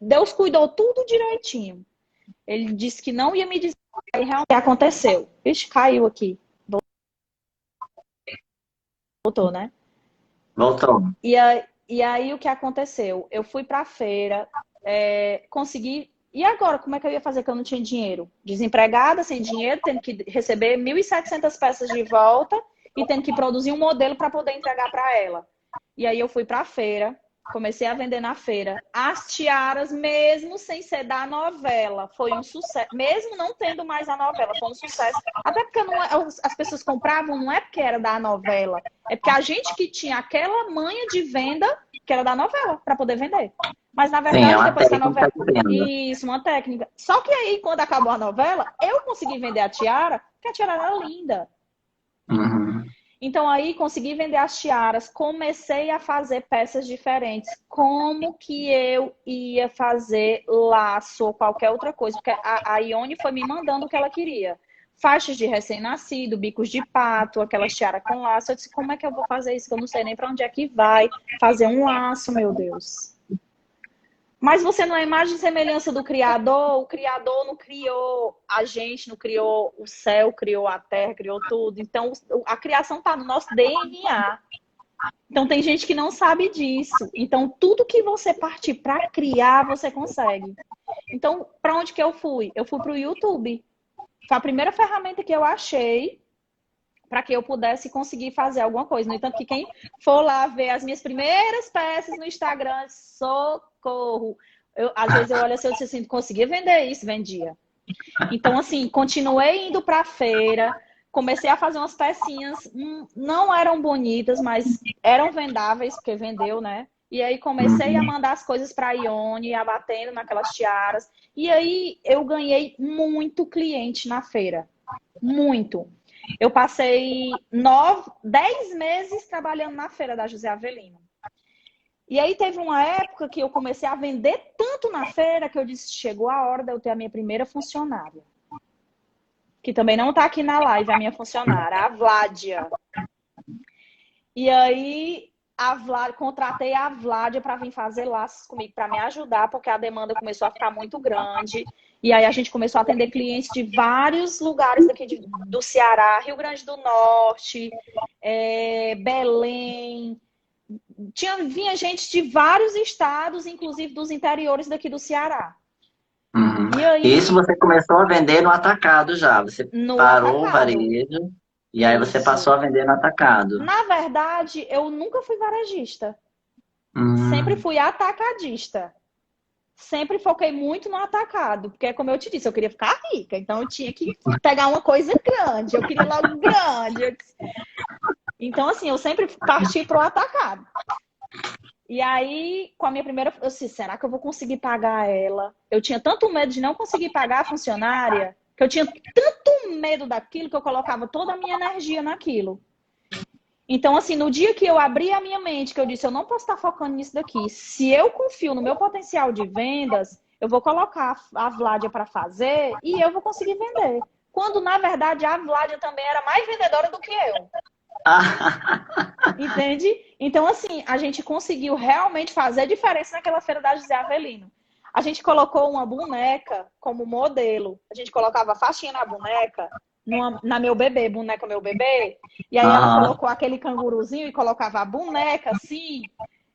Deus cuidou tudo direitinho. Ele disse que não ia me dizer, e realmente aconteceu. Ixi, caiu aqui. Voltou, né? voltou. E aí o que aconteceu? Eu fui para a feira, consegui. E agora, como é que eu ia fazer que eu não tinha dinheiro? Desempregada, sem dinheiro, tendo que receber 1.700 peças de volta e tendo que produzir um modelo para poder entregar para ela. E aí eu fui para a feira, comecei a vender na feira as tiaras, mesmo sem ser da novela. Foi um sucesso, mesmo não tendo mais a novela, foi um sucesso. Até porque as pessoas compravam, não é porque era da novela, é porque a gente que tinha aquela manha de venda que era da novela para poder vender. Mas na Sim, é verdade, uma depois que a técnica novela. de venda. Isso, uma técnica. Só que aí, quando acabou a novela, eu consegui vender a tiara, porque a tiara era linda. Uhum. Então aí consegui vender as tiaras, comecei a fazer peças diferentes. Como que eu ia fazer laço ou qualquer outra coisa? Porque a Ione foi me mandando o que ela queria. Faixas de recém-nascido, bicos de pato, aquela tiara com laço. Eu disse, como é que eu vou fazer isso? Que eu não sei nem para onde é que vai fazer um laço, meu Deus. Mas você não é imagem e semelhança do Criador? O Criador não criou a gente, não criou o céu, criou a terra, criou tudo. Então, a criação está no nosso DNA. Então, tem gente que não sabe disso. Então, tudo que você partir para criar, você consegue. Então, para onde que eu fui? Eu fui para o YouTube. Foi a primeira ferramenta que eu achei para que eu pudesse conseguir fazer alguma coisa. No entanto, que quem for lá ver as minhas primeiras peças no Instagram, socorro. Às vezes eu olho assim, eu disse assim, conseguia vender isso, vendia. Então, assim, continuei indo para a feira, comecei a fazer umas pecinhas, não eram bonitas, mas eram vendáveis, porque vendeu, né? E aí comecei a Uhum. mandar as coisas para a Ione, abatendo naquelas tiaras. E aí eu ganhei muito cliente na feira. Muito. Eu passei 10 meses trabalhando na feira da José Avelino. E aí teve uma época que eu comecei a vender tanto na feira que eu disse, chegou a hora de eu ter a minha primeira funcionária. Que também não está aqui na live, a minha funcionária, a Vládia. E aí contratei a Vládia para vir fazer laços comigo, para me ajudar, porque a demanda começou a ficar muito grande. E aí a gente começou a atender clientes de vários lugares daqui do Ceará, Rio Grande do Norte, Belém. Vinha gente de vários estados, inclusive dos interiores daqui do Ceará. Uhum. E Isso aí, você começou a vender no atacado já. Você no parou o atacado. varejo e aí você passou Isso. a vender no atacado. Na verdade, eu nunca fui varejista. Sempre Hum. fui atacadista. Sempre foquei muito no atacado, porque como eu te disse, eu queria ficar rica, então eu tinha que pegar uma coisa grande, eu queria logo grande. Então, assim, eu sempre parti pro atacado. E aí, com a minha primeira, eu disse, será que eu vou conseguir pagar ela? Eu tinha tanto medo de não conseguir pagar a funcionária, que eu tinha tanto medo daquilo que eu colocava toda a minha energia naquilo. Então, assim, no dia que eu abri a minha mente, que eu disse, eu não posso estar focando nisso daqui. Se eu confio no meu potencial de vendas, eu vou colocar a Vládia para fazer e eu vou conseguir vender. Quando, na verdade, a Vládia também era mais vendedora do que eu. Entende? Então, assim, a gente conseguiu realmente fazer diferença naquela feira da José Avelino. A gente colocou uma boneca como modelo. A gente colocava a faixinha na boneca, na meu bebê, boneca meu bebê. E aí ela Aham. colocou aquele canguruzinho e colocava a boneca assim,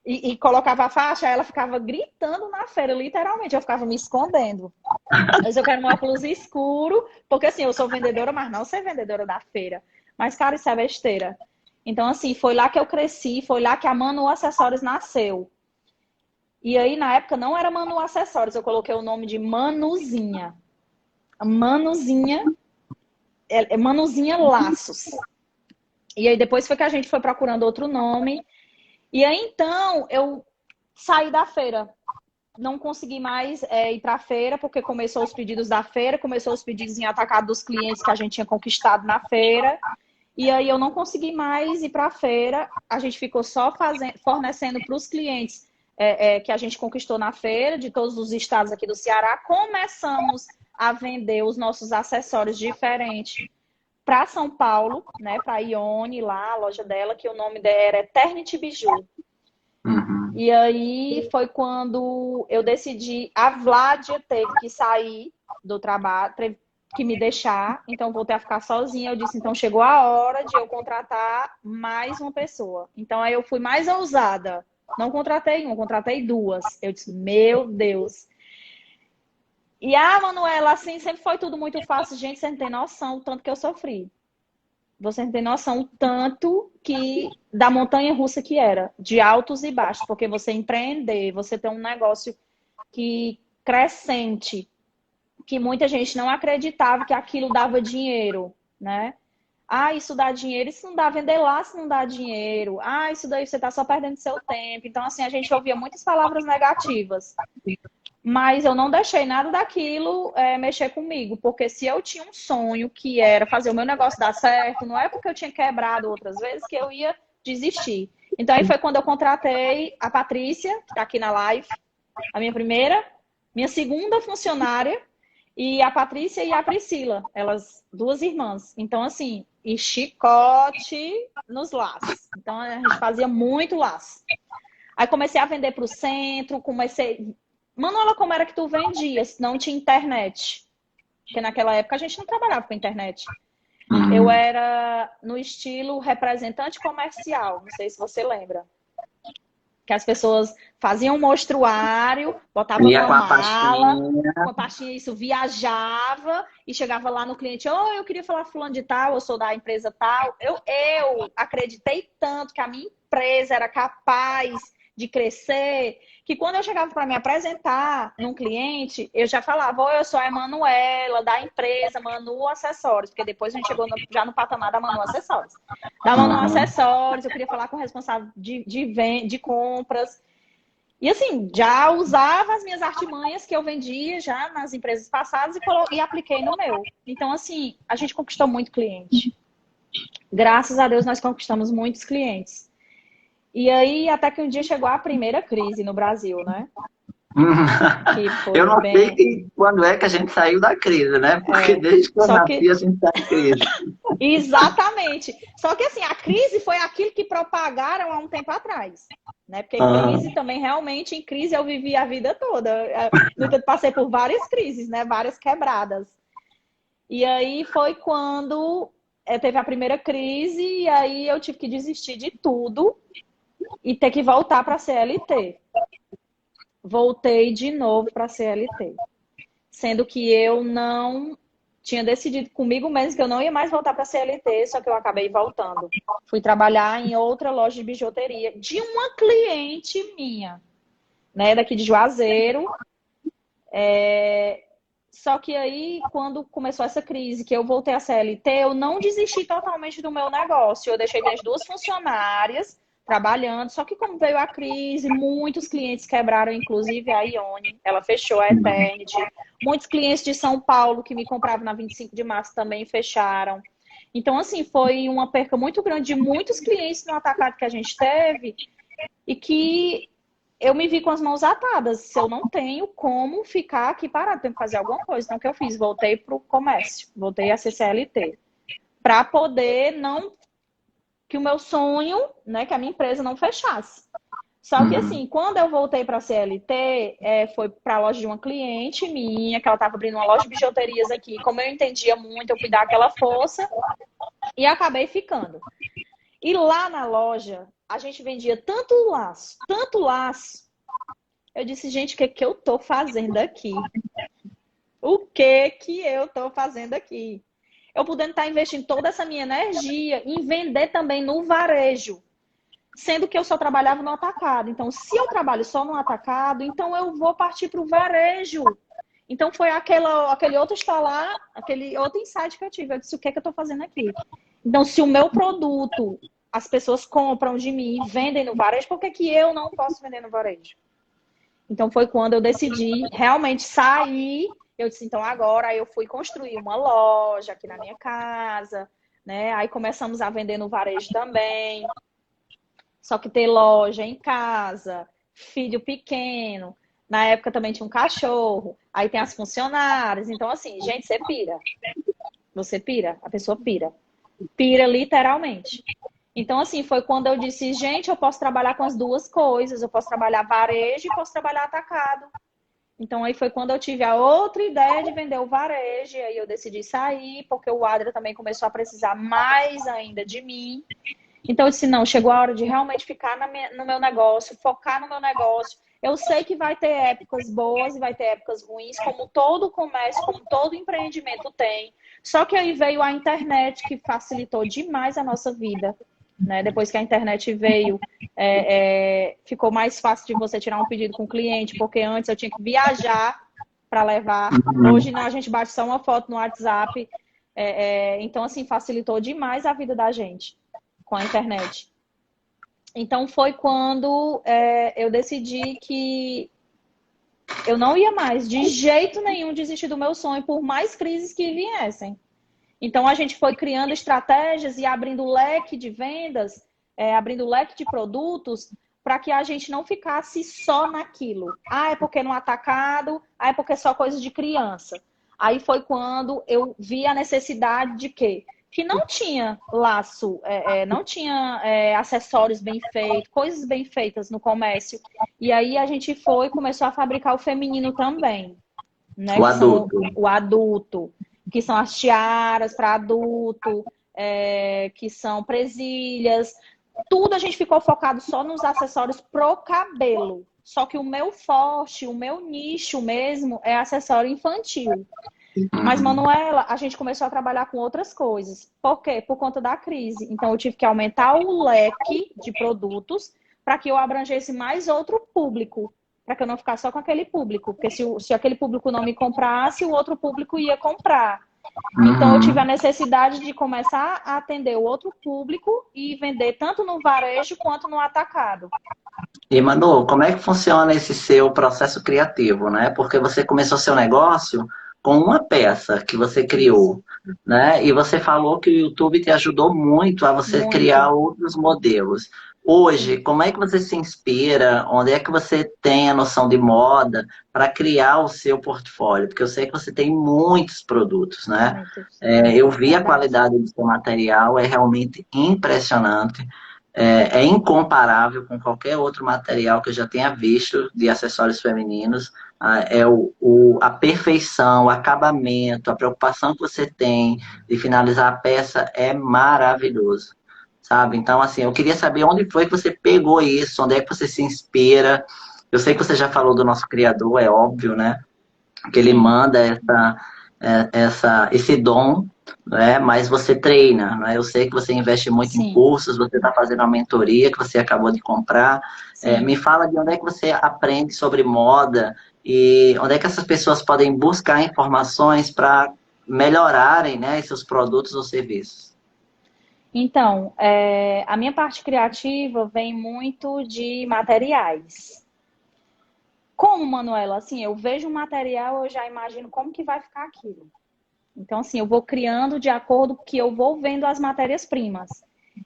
e colocava a faixa, aí ela ficava gritando na feira, literalmente. Eu ficava me escondendo. Mas eu quero um óculos escuro, porque assim, eu sou vendedora, mas não sou vendedora da feira. Mas, cara, isso é besteira. Então, assim, foi lá que eu cresci, foi lá que a Manu Acessórios nasceu. E aí, na época, não era Manu Acessórios, eu coloquei o nome de Manuzinha. Manuzinha, Manuzinha Laços. E aí, depois foi que a gente foi procurando outro nome. E aí, então, eu saí da feira. Não consegui mais ir para a feira, porque começou os pedidos da feira, começou os pedidos em atacado dos clientes que a gente tinha conquistado na feira. E aí eu não consegui mais ir para a feira. A gente ficou só fornecendo para os clientes que a gente conquistou na feira, de todos os estados aqui do Ceará. Começamos a vender os nossos acessórios diferentes para São Paulo, né? Para a Ione, lá, a loja dela, que o nome dela era Eternity Biju. Uhum. E aí foi quando eu decidi, a Vládia teve que sair do trabalho, teve que me deixar, então voltei a ficar sozinha. Eu disse, então chegou a hora de eu contratar mais uma pessoa. Então aí eu fui mais ousada. Não contratei uma, contratei duas. Eu disse, meu Deus. E a Manuela, assim, sempre foi tudo muito fácil. Gente, você não tem noção do tanto que eu sofri. Você não tem noção o tanto que da montanha-russa que era, de altos e baixos, porque você empreender, você ter um negócio que crescente, que muita gente não acreditava que aquilo dava dinheiro, né? Ah, isso dá dinheiro, isso não dá, vender lá se não dá dinheiro. Ah, isso daí você está só perdendo seu tempo. Então, assim, a gente ouvia muitas palavras negativas. Mas eu não deixei nada daquilo mexer comigo, porque se eu tinha um sonho que era fazer o meu negócio dar certo, não é porque eu tinha quebrado outras vezes que eu ia desistir. Então aí foi quando eu contratei a Patrícia, que está aqui na live, a minha primeira, minha segunda funcionária, e a Patrícia e a Priscila, elas duas irmãs. Então assim, e chicote nos laços. Então a gente fazia muito laço. Aí comecei a vender para o centro, comecei. Manuela, como era que tu vendia se não tinha internet? Porque naquela época a gente não trabalhava com internet. Eu Uhum. era no estilo representante comercial, não sei se você lembra. Que as pessoas faziam um mostruário, botavam Ia numa com a mala, pastinha. com a pastinha, isso viajava e chegava lá no cliente, oh, eu queria falar fulano de tal, eu sou da empresa tal. Eu acreditei tanto que a minha empresa era capaz de crescer, que quando eu chegava para me apresentar num cliente, eu já falava, oh, eu sou a Emanuela, da empresa Manu Acessórios, porque depois a gente chegou já no patamar da Manu Acessórios. Da Manu Uhum. Acessórios, eu queria falar com o responsável de compras. E assim, já usava as minhas artimanhas que eu vendia já nas empresas passadas e apliquei no meu. Então, assim, a gente conquistou muito cliente. Graças a Deus, nós conquistamos muitos clientes. E aí, até que um dia chegou a primeira crise no Brasil, né? Que Eu foi não sei bem. quando é que a gente saiu da crise, né? Porque É, desde que eu só nasci que a gente está em crise. Exatamente. Só que assim, a crise foi aquilo que propagaram há um tempo atrás. Né? Porque Ah, crise também, realmente, em crise eu vivi a vida toda. No entanto, passei por várias crises, né? Várias quebradas. E aí foi quando teve a primeira crise, e aí eu tive que desistir de tudo e ter que voltar para a CLT. Voltei de novo para a CLT. Sendo que eu não tinha decidido comigo mesmo que eu não ia mais voltar para a CLT, só que eu acabei voltando. Fui trabalhar em outra loja de bijuteria de uma cliente minha, né, daqui de Juazeiro. Só que aí, quando começou essa crise, que eu voltei à CLT, eu não desisti totalmente do meu negócio. Eu deixei minhas duas funcionárias trabalhando, só que como veio a crise, muitos clientes quebraram, inclusive a Ione, ela fechou a Eternity. Muitos clientes de São Paulo que me compravam na 25 de março também fecharam. Então, assim, foi uma perca muito grande de muitos clientes no atacado que a gente teve e que eu me vi com as mãos atadas. Se eu não tenho como ficar aqui parado, tenho que fazer alguma coisa. Então, o que eu fiz? Voltei para o comércio, voltei a CCLT, para poder não que o meu sonho, né, que a minha empresa não fechasse. Só que uhum. assim, quando eu voltei para a CLT, foi para a loja de uma cliente minha, que ela estava abrindo uma loja de bijuterias aqui. Como eu entendia muito, eu fui dar aquela força e acabei ficando. E lá na loja, a gente vendia tanto laço, tanto laço. Eu disse, gente, o que que eu tô fazendo aqui? O que que eu tô fazendo aqui? Eu podendo estar investindo toda essa minha energia em vender também no varejo. sendo que eu só trabalhava no atacado. Então, se eu trabalho só no atacado, então eu vou partir para o varejo. Então, foi aquele outro instalar, aquele outro insight que eu tive. Eu disse, o que é que eu estou fazendo aqui? Então, se o meu produto, as pessoas compram de mim, vendem no varejo, por que que eu não posso vender no varejo? Então, foi quando eu decidi realmente sair. Eu disse, então agora eu fui construir uma loja aqui na minha casa, né? Aí começamos a vender no varejo também. Só que ter loja em casa, filho pequeno. Na época também tinha um cachorro. Aí tem as funcionárias. Então, assim, gente, você pira. Você pira, a pessoa pira. Pira literalmente. Então, assim, foi quando eu disse, gente, eu posso trabalhar com as duas coisas. Eu posso trabalhar varejo e posso trabalhar atacado. Então, aí foi quando eu tive a outra ideia de vender o varejo. E aí eu decidi sair, porque o Adria também começou a precisar mais ainda de mim. Então, eu disse, não, chegou a hora de realmente ficar no meu negócio, focar no meu negócio. Eu sei que vai ter épocas boas e vai ter épocas ruins, como todo comércio, como todo empreendimento tem. Só que aí veio a internet, que facilitou demais a nossa vida. Né? Depois que a internet veio, ficou mais fácil de você tirar um pedido com o cliente, porque antes eu tinha que viajar para levar. Hoje não, a gente bate só uma foto no WhatsApp. Então, assim, facilitou demais a vida da gente com a internet. Então, foi quando eu decidi que eu não ia mais, de jeito nenhum, desistir do meu sonho, por mais crises que viessem. Então, a gente foi criando estratégias e abrindo leque de vendas, abrindo leque de produtos, para que a gente não ficasse só naquilo. Ah, é porque no atacado, ah, é porque é só coisa de criança. Aí foi quando eu vi a necessidade de quê? Que não tinha laço, não tinha acessórios bem feitos, coisas bem feitas no comércio. E aí a gente começou a fabricar o feminino também, né? O Que são adulto. o adulto, que são as tiaras para adulto, que são presilhas. Tudo a gente ficou focado só nos acessórios pro cabelo. Só que o meu forte, o meu nicho mesmo é acessório infantil. Mas, Manuela, a gente começou a trabalhar com outras coisas. Por quê? Por conta da crise. Então, eu tive que aumentar o leque de produtos para que eu abrangesse mais outro público. Para que eu não ficasse só com aquele público. Porque se aquele público não me comprasse, o outro público ia comprar. Então, eu tive a necessidade de começar a atender o outro público e vender tanto no varejo quanto no atacado. E, Manu, como é que funciona esse seu processo criativo, né? Porque você começou seu negócio com uma peça que você Isso. criou, né? E você falou que o YouTube te ajudou muito a você criar Muito. outros modelos. Hoje, Sim. como é que você se inspira? Onde é que você tem a noção de moda para criar o seu portfólio? Porque eu sei que você tem muitos produtos, né? Muitos. Eu vi a Verdade. qualidade do seu material, é realmente impressionante. É incomparável com qualquer outro material que eu já tenha visto de acessórios femininos. A perfeição, o acabamento, a preocupação que você tem de finalizar a peça é maravilhoso, sabe? Então, assim, eu queria saber onde foi que você pegou isso, onde é que você se inspira. Eu sei que você já falou do nosso criador, é óbvio, né? Que ele Sim. manda esse dom, né? Mas você treina, né? Eu sei que você investe muito em Sim. cursos, você está fazendo uma mentoria que você acabou de comprar. Me Sim. fala de onde é que você aprende sobre moda e onde é que essas pessoas podem buscar informações para melhorarem, né, seus produtos ou serviços. Então, a minha parte criativa vem muito de materiais. Como, Manuela? Assim, eu vejo um material, eu já imagino como que vai ficar aquilo. Então, assim, eu vou criando de acordo com que eu vou vendo as matérias-primas.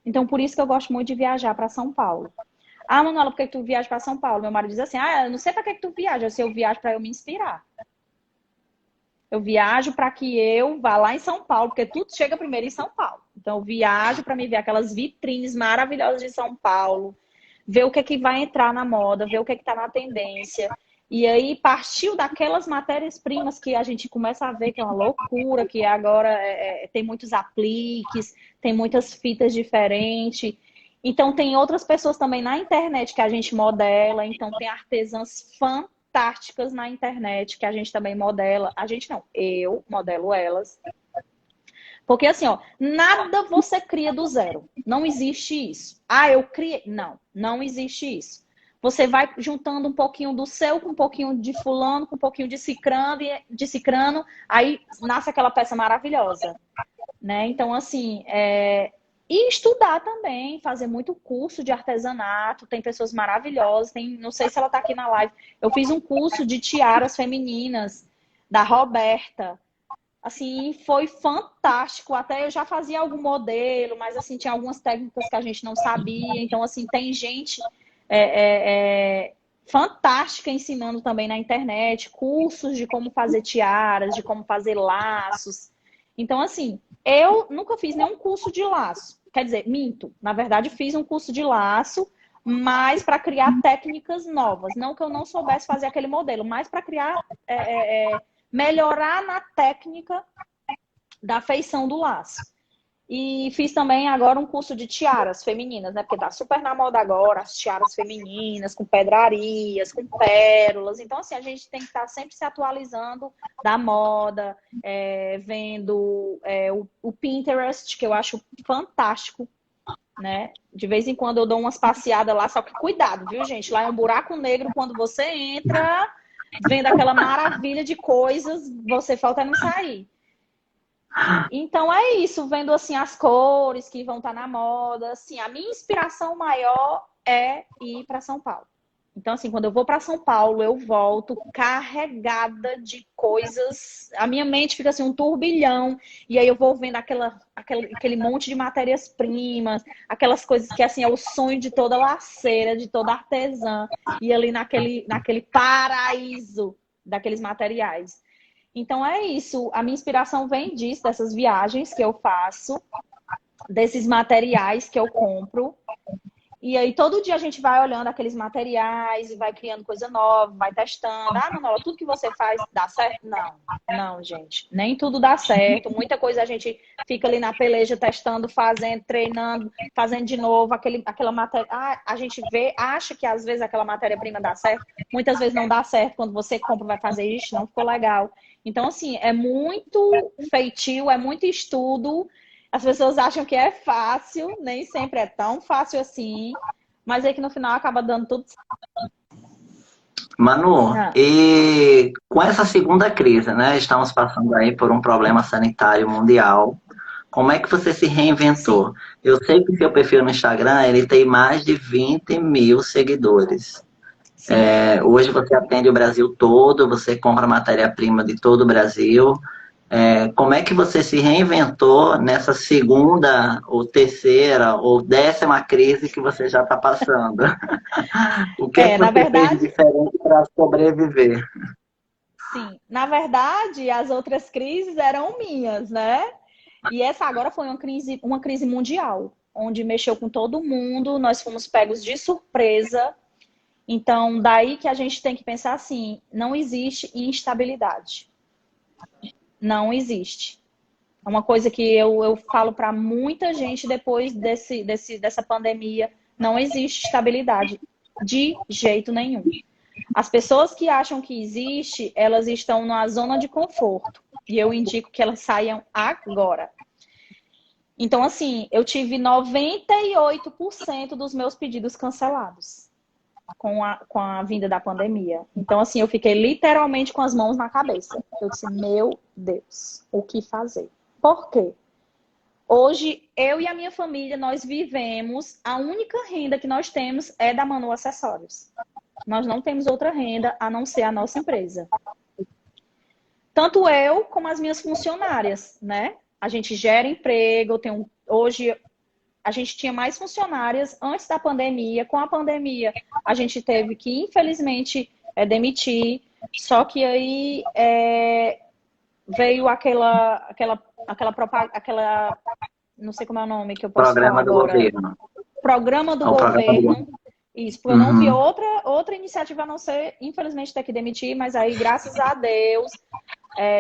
Então, por isso que eu gosto muito de viajar para São Paulo. Ah, Manuela, por que tu viaja para São Paulo? Meu marido diz assim, eu não sei para que tu viaja, se eu viajo para eu me inspirar. Eu viajo para que eu vá lá em São Paulo, porque tudo chega primeiro em São Paulo. Então, eu viajo para me ver aquelas vitrines maravilhosas de São Paulo, ver o que é que vai entrar na moda, ver o que é que está na tendência. E aí, partiu daquelas matérias-primas que a gente começa a ver que é uma loucura, que agora tem muitos apliques, tem muitas fitas diferentes. Então, tem outras pessoas também na internet que a gente modela. Então, tem artesãs fantásticas na internet que a gente também modela. A gente não, eu modelo elas Porque assim, ó, nada você cria do zero. Não existe isso. Ah, eu criei. Não, não existe isso. Você vai juntando um pouquinho do seu com um pouquinho de fulano, com um pouquinho de cicrano, aí nasce aquela peça maravilhosa, né? Então, assim, e estudar também, fazer muito curso de artesanato, tem pessoas maravilhosas, não sei se ela tá aqui na live, eu fiz um curso de tiaras femininas, da Roberta, assim, foi fantástico, até eu já fazia algum modelo, mas assim, tinha algumas técnicas que a gente não sabia, então assim, tem gente fantástica ensinando também na internet, cursos de como fazer tiaras, de como fazer laços. Então, assim, eu nunca fiz nenhum curso de laço. Quer dizer, minto. Na verdade, fiz um curso de laço, mas para criar técnicas novas. Não que eu não soubesse fazer aquele modelo, mas para criar, melhorar na técnica da feição do laço. E fiz também agora um curso de tiaras femininas, né? Porque tá super na moda agora, as tiaras femininas, com pedrarias, com pérolas. Então, assim, a gente tem que estar sempre se atualizando da moda, vendo o Pinterest, que eu acho fantástico, né? De vez em quando eu dou umas passeadas lá, só que cuidado, viu, gente? Lá é um buraco negro, quando você entra, vendo aquela maravilha de coisas, você falta não sair. Então é isso, vendo assim as cores que vão estar na moda, assim, a minha inspiração maior é ir para São Paulo. Então assim, quando eu vou para São Paulo, eu volto carregada de coisas, a minha mente fica assim um turbilhão, e aí eu vou vendo aquele monte de matérias-primas, aquelas coisas que assim é o sonho de toda laceira, de toda artesã, e ali naquele paraíso daqueles materiais. Então é isso, a minha inspiração vem disso, dessas viagens que eu faço, desses materiais que eu compro. E aí todo dia a gente vai olhando aqueles materiais e vai criando coisa nova, vai testando. Ah, Manola, tudo que você faz dá certo? Não, não, gente. Nem tudo dá certo. Muita coisa a gente fica ali na peleja testando, fazendo, treinando, fazendo de novo aquela matéria. Ah, a gente acha que às vezes aquela matéria-prima dá certo. Muitas vezes não dá certo. Quando você compra, vai fazer isso, não ficou legal. Então, assim, é muito feitio, é muito estudo. As pessoas acham que é fácil, nem sempre é tão fácil assim, mas é que no final acaba dando tudo certo. Manu, e com essa segunda crise, né? Estamos passando aí por um problema sanitário mundial. Como é que você se reinventou? Sim. Eu sei que seu perfil no Instagram, ele tem mais de 20 mil seguidores. Hoje você atende o Brasil todo, você compra matéria-prima de todo o Brasil. Como é que você se reinventou nessa segunda, ou terceira, ou 10ª crise que você já está passando? O que é que você fez de diferente para sobreviver? Sim, na verdade, as outras crises eram minhas, né? E essa agora foi uma crise mundial, onde mexeu com todo mundo, nós fomos pegos de surpresa. Então, daí que a gente tem que pensar assim, não existe instabilidade. Não existe. É uma coisa que eu falo para muita gente depois dessa pandemia, não existe estabilidade de jeito nenhum. As pessoas que acham que existe, elas estão na zona de conforto. E eu indico que elas saiam agora. Então, assim, eu tive 98% dos meus pedidos cancelados com a vinda da pandemia. Então, assim, eu fiquei literalmente com as mãos na cabeça. Eu disse, meu Deus, o que fazer? Por quê? Hoje, eu e a minha família, nós vivemos, a única renda que nós temos é da Manu Acessórios. Nós não temos outra renda a não ser a nossa empresa. Tanto eu como as minhas funcionárias, né? A gente gera emprego, hoje a gente tinha mais funcionárias antes da pandemia. Com a pandemia, a gente teve que, infelizmente, demitir. Só que aí veio aquela, não sei como é o nome que eu posso falar agora. Programa do governo. Isso, porque eu não vi outra iniciativa a não ser, infelizmente, ter que demitir, mas aí, graças a Deus,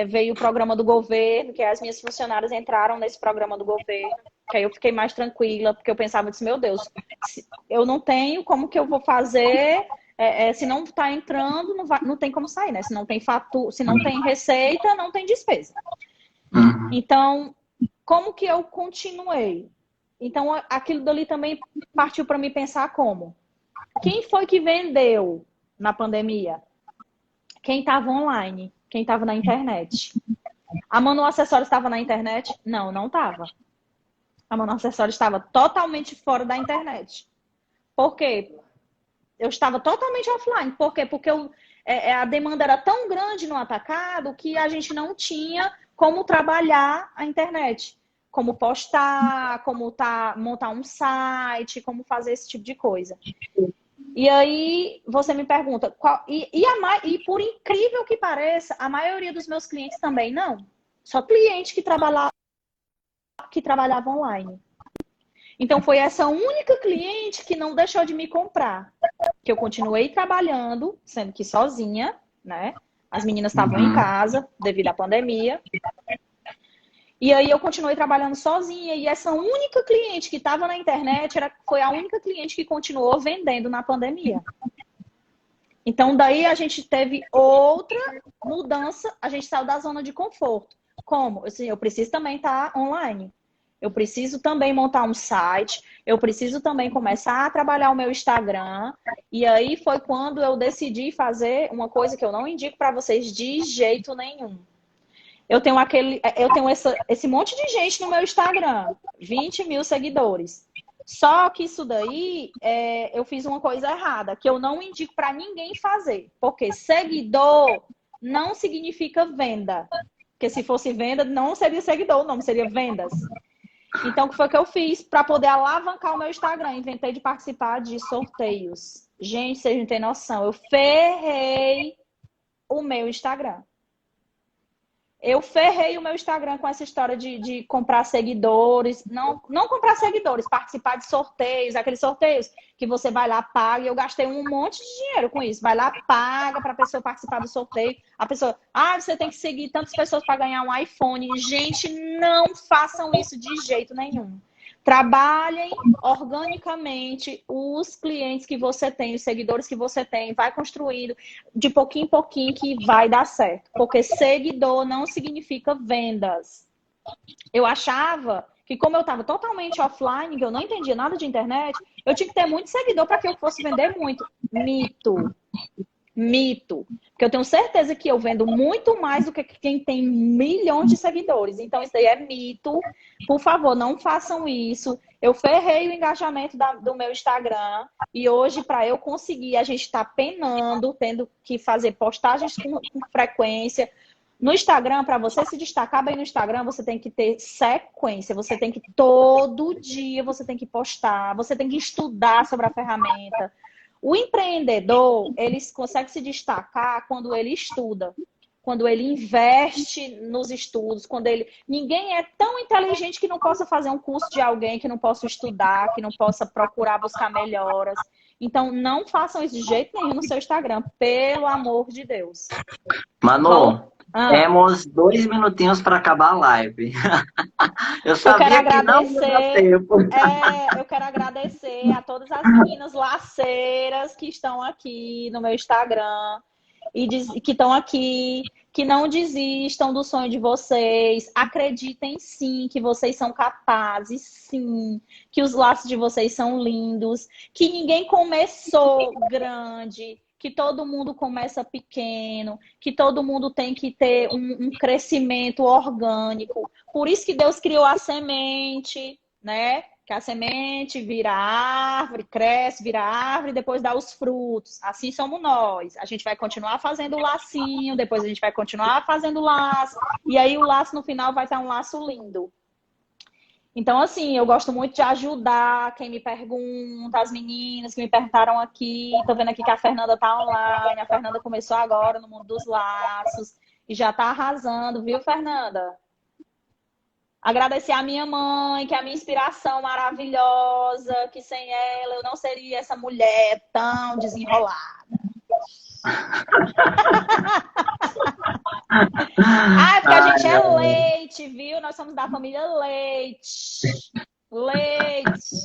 veio o programa do governo, que as minhas funcionárias entraram nesse programa do governo, que aí eu fiquei mais tranquila, porque eu pensava, meu Deus, eu não tenho, como que eu vou fazer? Se não está entrando, não tem como sair, né? Se não tem se não tem receita, não tem despesa. Então, como que eu continuei? Então, aquilo dali também partiu para mim pensar como? Quem foi que vendeu na pandemia? Quem estava online, quem estava na internet. A Manu Acessórios estava na internet? Não, não estava. A Manu Acessórios estava totalmente fora da internet. Por quê? Eu estava totalmente offline. Por quê? Porque a demanda era tão grande no atacado que a gente não tinha como trabalhar a internet. Como postar, montar um site, como fazer esse tipo de coisa. E aí você me pergunta, e por incrível que pareça, a maioria dos meus clientes também não. Só cliente que trabalhava online. Então foi essa única cliente que não deixou de me comprar. Que eu continuei trabalhando, sendo que sozinha, né? As meninas estavam em casa devido à pandemia. E aí eu continuei trabalhando sozinha. E essa única cliente que estava na internet foi a única cliente que continuou vendendo na pandemia. Então, daí a gente teve outra mudança, a gente saiu da zona de conforto. Como? Assim, eu preciso também estar online. Eu preciso também montar um site. Eu preciso também começar a trabalhar o meu Instagram. E aí foi quando eu decidi fazer uma coisa que eu não indico para vocês de jeito nenhum. Eu tenho esse monte de gente no meu Instagram, 20 mil seguidores. Só que isso daí, eu fiz uma coisa errada, que eu não indico para ninguém fazer. Porque seguidor não significa venda. Porque se fosse venda, não seria seguidor, não seria vendas. Então, o que foi que eu fiz para poder alavancar o meu Instagram? Inventei de participar de sorteios. Gente, vocês não têm noção. Eu ferrei o meu Instagram. Eu ferrei o meu Instagram com essa história de comprar seguidores. Não comprar seguidores, participar de sorteios, aqueles sorteios que você vai lá, paga. E eu gastei um monte de dinheiro com isso. Vai lá, paga para a pessoa participar do sorteio. A pessoa, você tem que seguir tantas pessoas para ganhar um iPhone. Gente, não façam isso de jeito nenhum. Trabalhem organicamente os clientes que você tem, os seguidores que você tem, vai construindo de pouquinho em pouquinho que vai dar certo. Porque seguidor não significa vendas. Eu achava que como eu estava totalmente offline, que eu não entendia nada de internet, eu tinha que ter muito seguidor para que eu fosse vender muito. Mito. Porque eu tenho certeza que eu vendo muito mais do que quem tem milhões de seguidores. Então, isso aí é mito. Por favor, não façam isso. Eu ferrei o engajamento do meu Instagram. E hoje, para eu conseguir, a gente está penando, tendo que fazer postagens com frequência. No Instagram, para você se destacar bem no Instagram, você tem que ter sequência. Você tem que, todo dia, você tem que postar. Você tem que estudar sobre a ferramenta. O empreendedor, ele consegue se destacar quando ele estuda, quando ele investe nos estudos, quando ele... Ninguém é tão inteligente que não possa fazer um curso de alguém, que não possa estudar, que não possa procurar buscar melhoras. Então, não façam isso de jeito nenhum no seu Instagram, pelo amor de Deus. Manu, temos 2 minutinhos para acabar a live. Eu sabia que não ia dar tempo. Eu quero agradecer a todas as meninas laceiras que estão aqui no meu Instagram e que estão aqui, que não desistam do sonho de vocês. Acreditem sim que vocês são capazes, sim, que os laços de vocês são lindos, que ninguém começou grande, que todo mundo começa pequeno, que todo mundo tem que ter um crescimento orgânico. Por isso que Deus criou a semente, né? Que a semente vira árvore, cresce, vira árvore, depois dá os frutos. Assim somos nós. A gente vai continuar fazendo o lacinho, depois a gente vai continuar fazendo o laço, e aí o laço no final vai estar um laço lindo. Então, assim, eu gosto muito de ajudar quem me pergunta, as meninas que me perguntaram aqui. Tô vendo aqui que a Fernanda tá online. A Fernanda começou agora no mundo dos laços e já tá arrasando, viu, Fernanda? Agradecer a minha mãe, que é a minha inspiração maravilhosa, que sem ela eu não seria essa mulher tão desenrolada. Porque a gente é leite, viu? Nós somos da família Leite. Leite.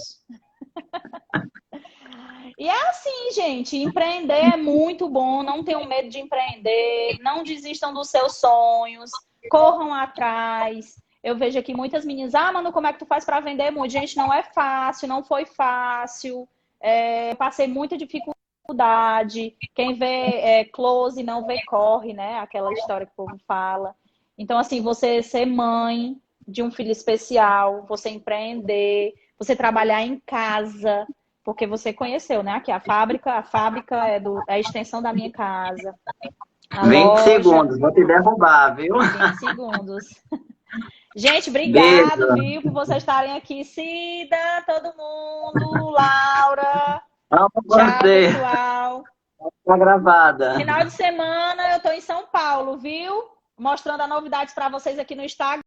E é assim, gente, empreender é muito bom, não tenham medo de empreender, não desistam dos seus sonhos, corram atrás. Eu vejo aqui muitas meninas, Manu, como é que tu faz para vender muito? Gente, não é fácil, não foi fácil. Eu passei muita dificuldade. Quem vê close não vê corre, né? Aquela história que o povo fala. Então, assim, você ser mãe de um filho especial, você empreender, você trabalhar em casa, porque você conheceu, né? Aqui a fábrica é a extensão da minha casa. A 20 loja, segundos, vou te derrubar, viu? 20 segundos. Gente, obrigado, Beijo. viu, por vocês estarem aqui. Cida, todo mundo, Laura. Amo Tchau, você. pessoal. Tá gravada. Final de semana eu tô em São Paulo, viu? Mostrando as novidades para vocês aqui no Instagram.